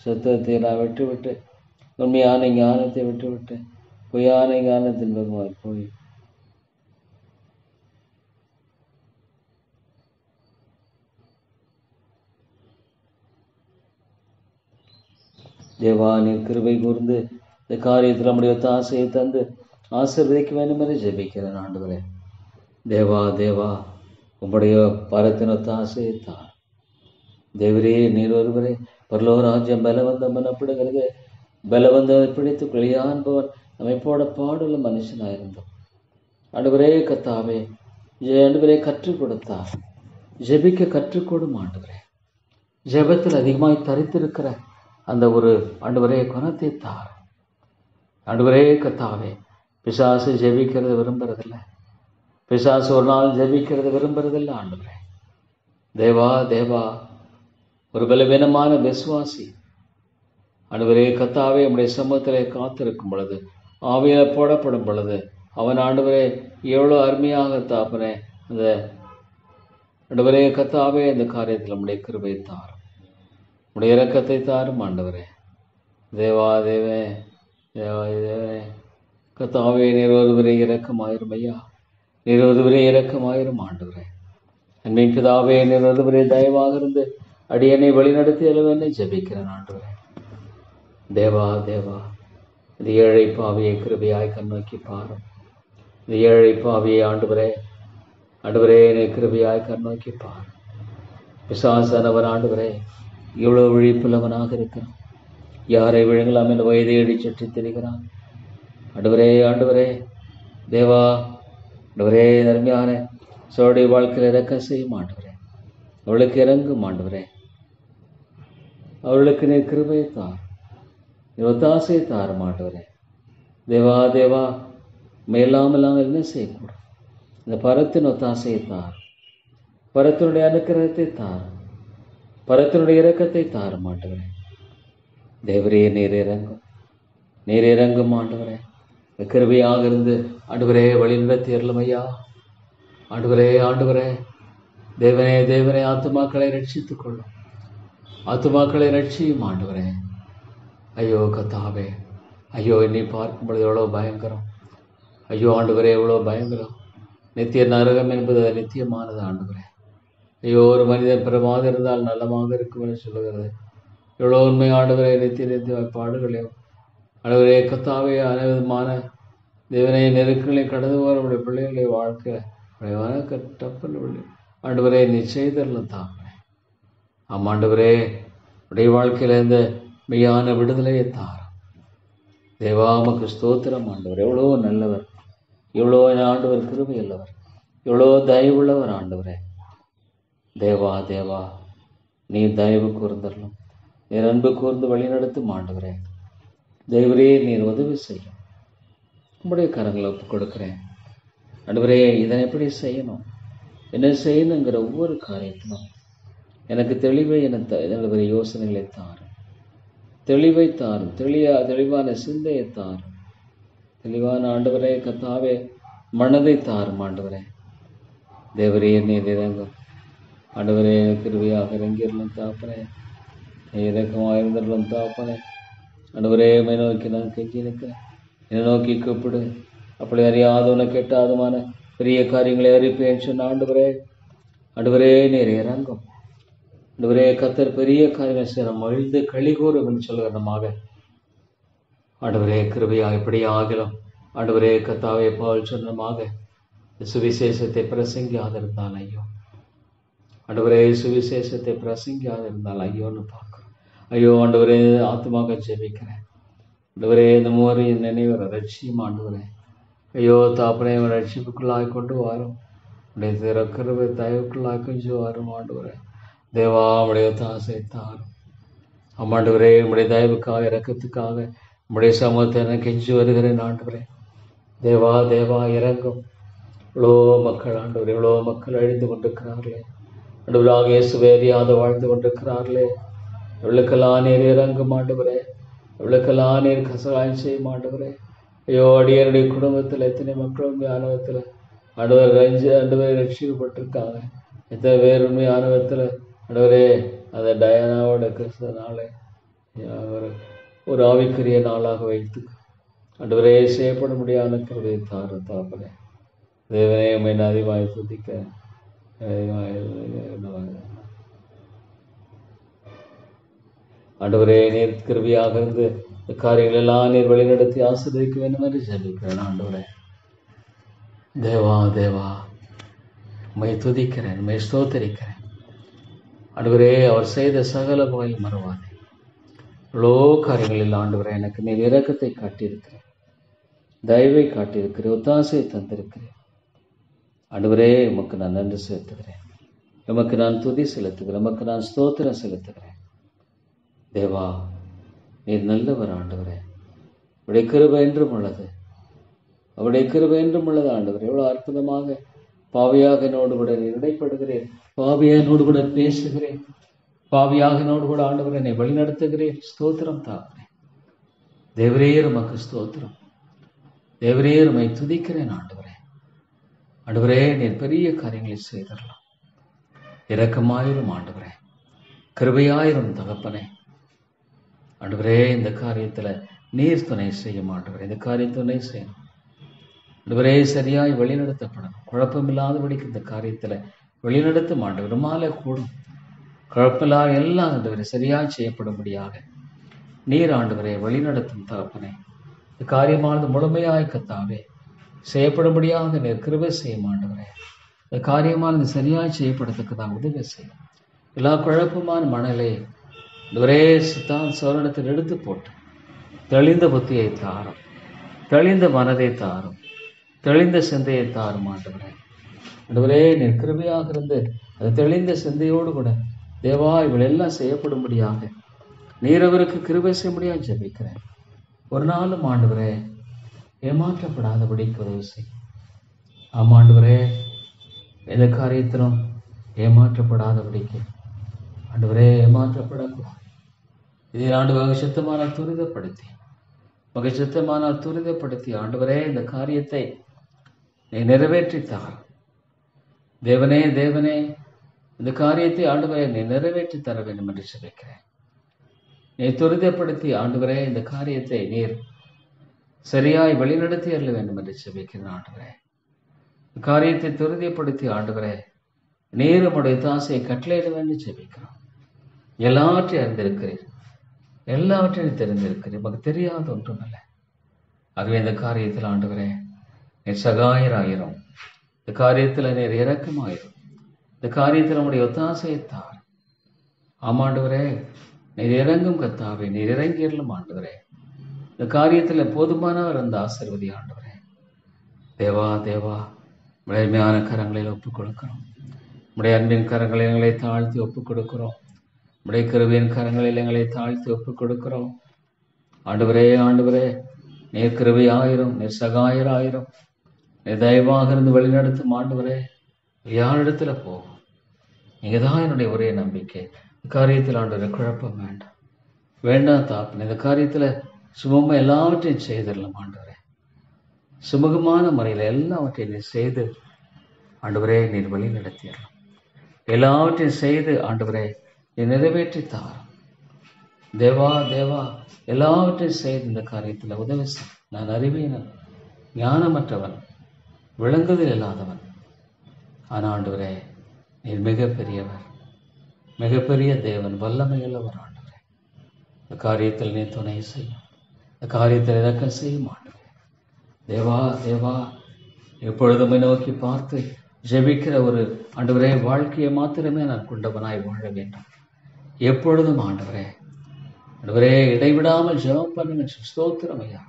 S1: சத்தத்தை நான் விட்டுவிட்டு உண்மையான ஞானத்தை விட்டுவிட்டு பொய்யான ஞானத்தின் பகவான் போய் தேவா நீர் கிருபை கூர்ந்து இந்த காரியத்தில் நம்முடைய ஆசையை தந்து ஆசீர்வதிக்க வேண்டும் என்று ஜெபிக்கிறேன் ஆண்டவரே. தேவா உம்முடைய பரத்தினொத்த ஆசையை தான் தேவரே. நீர் ஒருவரே பரலோக ராஜ்யம் பலவந்தம் எனப்படுகிறது. பலவந்தத்தை பிடித்து கிளியான்பவன் அமைப்போட பாடுள்ள மனுஷனாயிருந்தோம் ஆண்டவரே. கத்தாவே ஆண்டவரே கற்றுக் கொடுத்தார், ஜெபிக்க கற்றுக்கொடும் ஆண்டவரே. ஜெபத்தில் அதிகமாய் தரித்திருக்கிற அந்த ஒரு ஆண்டவரே குணத்தை தார் ஆண்டவரே. கத்தாவே பிசாசு ஜெபிக்கிறது விரும்புறதில்லை, பிசாசு ஒரு நாள் ஜெபிக்கிறது விரும்புறதில்லை ஆண்டவரே. தேவா ஒரு பலவீனமான விசுவாசி ஆண்டவரே கத்தாவே நம்முடைய சமூகத்திலே காத்திருக்கும் பொழுது, ஆவியில் போடப்படும் பொழுது அவன் ஆண்டவரே எவ்வளோ அருமையாக தாப்பனே அந்த ஆண்டவரே கத்தாவே இந்த காரியத்தில் நம்முடைய கிருபை தாரும், நம்முடைய இரக்கத்தை தாரும் ஆண்டவரே. தேவனே கத்தாவே நீர் ஒருவரே இரக்கமாயிரும் ஐயா, நீர் ஒருவரே இரக்கமாயிரும் ஆண்டவரே. அன்பின் பிதாவே நீர் ஒருவரே தயவாக இருந்து அடியனை வழிநடத்தி அளவென்னை ஜெபிக்கிறேன் ஆண்டவரே. தேவா தேவா, இந்த ஏழை பாவியை கிருபையாய் கண்ணோக்கி பாரும். இந்த ஏழை பாவியை ஆண்டவரே என்னை கிருபையாய் கண்ணோக்கி பாரும். பிசாசானவன் ஆண்டவரே இவ்வளவு விழிப்புள்ளவனாக இருக்கிறான். யாரை விழுங்கலாம் என்ற வயதை அடி சுற்றி திரிகிறான். ஆண்டவரே தேவா, ஆண்டவரே நன்மையான சோடைய வாழ்க்கையில் இறக்க செய்யும் ஆண்டவரே. அவளுக்கு இறங்கும் ஆண்டவரே. அவளுக்கு நீ கிருபையை தார், ஒத்தாசையை தாரும் ஆண்டவரே. தேவா தேவா, மேலாமலாம் என்ன செய்யக்கூடும். இந்த பரத்தின் ஒத்தாசையை தார், பரத்தினுடைய அனுக்கிரகத்தை தார், பரத்தினுடைய இரக்கத்தை தாரும் ஆண்டவரே. தேவரே நீர் இறங்கும் ஆண்டவரே. கிருபையாக இருந்து ஆண்டவரே வழி நடத்தி அருளுமையா. ஆண்டவரே தேவனே ஆத்துமாக்களை ரட்சித்துக் கொள்ளும், ஆத்துமாக்களை ரட்சியும் ஆண்டவரே. ஐயோ கத்தாவே, ஐயோ என்னை பார்க்கும் பொழுது எவ்வளோ பயங்கரம். ஐயோ ஆண்டவரே எவ்வளோ பயங்கரம். நித்திய நரகம் என்பது நித்தியமானது ஆண்டவரே. ஐயோ ஒரு மனிதன் பிரமாதம் இருந்தால் நல்லமாக இருக்கும் என்று சொல்லுகிறது. எவ்வளோ உண்மை ஆண்டவரே. நித்திய பாடுகளையும் ஆண்டவரே கத்தாவே அனைவிதமான தேவனை நெருக்கங்களை கடந்து போகிற நம்முடைய பிள்ளைகளை வாழ்க்கை விளைவான கட்டப்பன் ஆண்டவரே நீ செய்தரலாம் தாப்பனே. ஆமாண்டவரே உடைய வாழ்க்கையில் இந்த மெய்யான விடுதலையை தாரும். தேவாமக்கு ஸ்தோத்திரம் ஆண்டவர். எவ்வளோ நல்லவர், எவ்வளோ ஆண்டவர் கிருபை உள்ளவர், எவ்வளோ தயவுள்ளவர் ஆண்டவரே. தேவா நீ தயவு கூர்ந்தரலும், நீர் அன்பு கூர்ந்து வழி நடத்தும் ஆண்டவரே. தேவரே நீர் உதவி செய்யும். உம்முடைய கரங்களை ஒப்புக் கொடுக்கிறேன் ஆண்டவரே. இதனை எப்படி செய்யணும், என்ன செய்யணுங்கிற ஒவ்வொரு காரியத்திலும் எனக்கு தெளிவை என்னுடைய யோசனைகளை தாரும், தெளிவை தாரும், தெளிவான சிந்தையை தாரும், தெளிவான ஆண்டவரே கத்தாவே மனதை தாரும் ஆண்டவரே. தேவரே நீர் இறங்கும் ஆண்டவரே. கிருபையாக இறங்கிடலாம் தாப்பனே, இறக்கமாக இருந்துடலாம் தாப்பனே. ஆண்டவரே மை நோக்கி நான் கெஞ்சி நிற்கிறேன், என்னை நோக்கி கூப்பிடு. அப்படி அறியாதவனை கெட்டாதமான பெரிய காரியங்களை அறிப்பேன் சொன்ன ஆண்டவரே நீர் இறங்கும் ஆண்டவரே. கத்தர் பெரிய காரியங்கள் செய்ய மகிழ்ந்து களிகூறும் என்று சொல்கிறமாக ஆண்டவரே. கிருபையாக இப்படி ஆகலாம் ஆண்டவரே. கத்தாவே பால் சொன்னமாக சுவிசேஷத்தை பிரசங்கியாதிருந்தால் ஐயோ ஆண்டவரே, சுவிசேஷத்தை பிரசங்கியாதிருந்தால் ஐயோன்னு பார்க்கிறோம். ஐயோ ஆண்டவரே, ஆத்மாக ஜெபிக்கிறேன் ஆண்டவரே. இந்த மாதிரி நினைவர ரட்சியும் ஆண்டவரே. ஐயோ தாப்பனே ரட்சிப்புக்குள்ளாய் கொண்டு வரும், உடைய கிருபை தயவுக்குள்ளாய் கொஞ்சம் வரும் ஆண்டவரே. தேவா உடைய தாசை தாரும் ஆமாண்டவரே. உடைய தயவுக்காக இறக்கத்துக்காக உடைய சமூகத்தை எனக்கு கெஞ்சி வருகிறேன் ஆண்டவரே. தேவா இறங்கும். இவ்வளோ மக்கள் ஆண்டவரே, இவ்வளோ மக்கள் அழிந்து கொண்டிருக்கிறார்களே ஆண்டவராக இயேசுவை அறியாத வாழ்ந்து கொண்டிருக்கிறார்களே. எவ்வளவுக்கெல்லாம் நீர் இறங்கும் ஆண்டவரே, எவ்வளவுக்கெல்லாம் நீர் கசகாயம் செய்யும் ஆண்டவரே. ஐயோ அடியனுடைய குடும்பத்தில் எத்தனை மக்களும் ஆணவத்தில் ஆண்டவரை ரட்சிக்கப்பட்டிருக்காங்க. எத்தனை பேர் உண்மை ஆணவத்தில் ஆண்டவரே. அந்த டயானாவோட கிறிஸ்துவ நாளை ஒரு ஆவிக்குரிய நாளாக வைத்து ஆண்டவரே செய்யப்பட முடியாத கிருபையை தாப்பனே. தேவனே உம்மை அதிகமாக துதிக்க ஆண்டவரே. நீர் கிருபையாக இருந்து இந்த காரியங்கள் எல்லாம் நீர் வழிநடத்தி ஆசீர்வதிக்க வேண்டும் என்று ஜெபிக்கிறேன் ஆண்டவரே. தேவா உம்மை துதிக்கிறேன், உம்மை ஸ்தோத்தரிக்கிறேன் ஆண்டவரே. அவர் செய்த சகல வகையில் மறவாதே. இவ்வளோ காரியங்களில் ஆண்டவரே எனக்கு நீர் இரக்கத்தை காட்டியிருக்கிறேன், தயவை காட்டியிருக்கிறேன், ஒத்தாசையை தந்திருக்கிறேன் ஆண்டவரே. உமக்கு நான் நன்றி செலுத்துகிறேன், உமக்கு நான் துதி செலுத்துகிறேன், உமக்கு நான் ஸ்தோத்திரம் செலுத்துகிறேன். தேவா நீர் நல்லவர் ஆண்டவரே. அவருடைய கிருபை என்றும் உள்ளது, அவருடைய கிருபை என்றும் உள்ளது ஆண்டவரே. எவ்வளோ அற்புதமாக பாவியாக என்னோடு கூட நீர் இடைப்படுகிறேன், பாவியாக என்னோடு கூட பேசுகிறேன், பாவியாக என்னோடு கூட ஆண்டவரே என்னை வழிநடத்துகிறேன். ஸ்தோத்திரம் தாக்கிறேன் தேவரே. உமக்கு ஸ்தோத்திரம் தேவரே. உம்மை துதிக்கிறேன் ஆண்டவரே. ஆண்டவரே நீர் பெரிய காரியங்களை செய்தரலாம். இரக்கமாயிரும் ஆண்டவரே, கிருபையாயிரும் தகப்பனே. ஆண்டவரே இந்த காரியத்தில் நீர் துணை செய்ய மாட்டவரே, இந்த காரியம் துணை செய்யணும் ஆண்டவரே. சரியாய் வழிநடத்தப்படணும், குழப்பமில்லாதபடிக்கு இந்த காரியத்தில் வழிநடத்த மாட்டவர். மாலை கூடும் குழப்பமில்லா எல்லாம் ஆண்டவரே சரியாய் செய்யப்படும்படியாக நீர் ஆண்டவரே வழிநடத்தும் தகப்பனே. இந்த காரியமானது முழுமையாய் கத்தாவே செய்யப்படும்படியாக நீர் கிருபை செய்யும் ஆண்டவரே. இந்த காரியமானது சரியாய் செய்யப்படத்தக்கதாக உதவி செய்யும். எல்லா குழப்பமான மணலை ஒரே சித்தான் சோரணத்தில் எடுத்து போட்டு தெளிந்த புத்தியை தாரும், தெளிந்த மனதை தாரும், தெளிந்த சிந்தையை தாரும் ஆண்டவரே. ஆண்டவரே நீர் கிருபையாக இருந்து அது தெளிந்த சிந்தையோடு கூட தேவா இவள் எல்லாம் செய்யப்படும்படியாக நீர் அவருக்கு கிருபை செய்யும்படியாக ஜெபிக்கிறேன். ஒரு நாளும் ஆண்டவரே ஏமாற்றப்படாதபடிக்கு உதவி செய்யும். ஆமாண்டவரே எந்த காரியத்திலும் ஏமாற்றப்படாதபடிக்கு ஆண்டவரே ஏமாற்றப்படக்கூடாது. இதில் ஆண்டு சித்தமானால் துரிதப்படுத்தி ஆண்டவரே இந்த காரியத்தை நீ நிறைவேற்றித்தார். தேவனே தேவனே இந்த காரியத்தை ஆண்டவரே நீ நிறைவேற்றி தர வேண்டும் என்று ஜெபிக்கிறேன். நீ துரிதப்படுத்தி ஆண்டவரே இந்த காரியத்தை நீர் சரியாய் வழிநடத்தி அருள வேண்டும் என்று ஜெபிக்கிறேன். ஆண்டவரே காரியத்தை துரிதப்படுத்தி ஆண்டவரே நீர் உம்முடைய தாசையை கட்டளையிட வேண்டும் ஜெபிக்கிறோம். எல்லாவற்றையும் அறிந்திருக்கிறீர், எல்லாவற்றையும் தெரிந்திருக்கிறீர், நமக்கு தெரியாத ஒன்றுமில்லை. ஆகவே இந்த காரியத்தில் ஆண்டவரே நீர் சகாயராயிரும், இந்த காரியத்தில் நீர் இரக்கமாயிரும், இந்த காரியத்தில் நம்முடைய ஒத்தாசையை தார். ஆமாண்டவரே நீர் இறங்கும் கத்தாவே, நீர் இறங்கிடலும் ஆண்டவரே. இந்த காரியத்தில் போதுமானவர் அந்த ஆசீர்வதி ஆண்டவரே. தேவா தேவா முழுமையான கரங்களில் ஒப்புக் கொடுக்கிறோம். உடைய அன்பின் கரங்களில் எங்களை தாழ்த்தி ஒப்புக் கொடுக்கிறோம். உடைய கிருபையின் கரங்களில் எங்களை தாழ்த்தி ஒப்புக் கொடுக்கிறோம். ஆண்டவரே ஆண்டவரே நீர் கிருபையாயிரும், நீர் சகாயராயிரும், நீர் தயவாக இருந்து வழிநடத்தும் ஆண்டவரே. யாரிடத்துல போகும்? நீங்க தான் என்னுடைய ஒரே நம்பிக்கை. இந்த காரியத்தில் ஆண்டவரே குழப்பம் வேண்டாம், வேண்டாம் தாப்பன். இந்த காரியத்தில் சுமமாக எல்லாவற்றையும் செய்திடலாம் ஆண்டவரே. சுமூகமான முறையில் எல்லாவற்றையும் நீர் செய்து ஆண்டவரே நீர் வழி நடத்திடலாம். எல்லாவற்றையும் செய்து ஆண்டவரே நீ நிறைவேற்றித்தார். தேவா தேவா எல்லாவற்றையும் செய்து இந்த காரியத்தில் உதவி செய். நான் அறிவீனன், ஞானமற்றவன், விளங்குதல் இல்லாதவன். ஆனால் ஆண்டவரே நீர் மிகப்பெரியவர், மிகப்பெரிய தேவன், வல்லமையுள்ளவர் ஆண்டவரே. இந்த காரியத்தில் நீ துணை செய்யும், இந்த காரியத்தில் இறக்கம் செய்யும் ஆண்டவரே. தேவா தேவா எப்பொழுதுமே நோக்கி பார்த்து ஜெபிக்கிற ஒரு ஆண்டவரே வாழ்க்கையை மாத்திரமே நான் கொண்டவனாய் வாழ வேண்டும். எப்பொழுதும் ஆண்டவரே ஆண்டவரே இடைவிடாமல் ஜெபம் பண்ணும் என்று ஸ்தோத்திரம் ஐயா,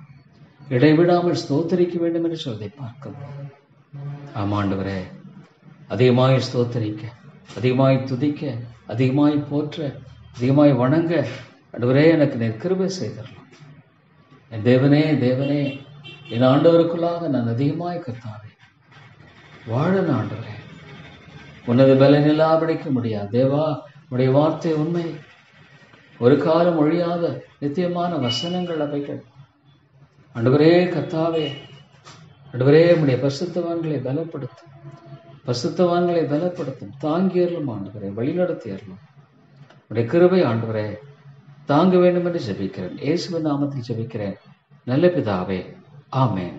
S1: இடைவிடாமல் ஸ்தோத்தரிக்க வேண்டும் என்று சொல்லி பார்க்கும். ஆமாண்டவரே அதிகமாய் ஸ்தோத்தரிக்க, அதிகமாய் துதிக்க, அதிகமாய் போற்ற, அதிகமாய் வணங்க ஆண்டவரே எனக்கு நீர் கிருபை செய்தரலாம். என் தேவனே தேவனே என் ஆண்டவருக்குள்ளாக நான் அதிகமாய் கர்த்தாவே வாழ ஆண்டவரே. உனது பலன் இல்லாபடிக்க முடியாது தேவா. உடைய வார்த்தை உண்மை, ஒரு காலம் ஒழியாத நித்தியமான வசனங்கள் அவைகள் ஆண்டவரே கர்த்தாவே. ஆண்டவரே உடைய பரிசுத்தவான்களை பலப்படுத்தும், பரிசுத்தவான்களை பலப்படுத்தும், தாங்கியறலும் ஆண்டவரே, வழிநடத்தியறலும். உடைய கிருபை ஆண்டவரே தாங்க வேண்டும் என்று ஜெபிக்கிறேன். இயேசுவின் நாமத்தில் ஜெபிக்கிறேன் நல்ல பிதாவே, ஆமென்.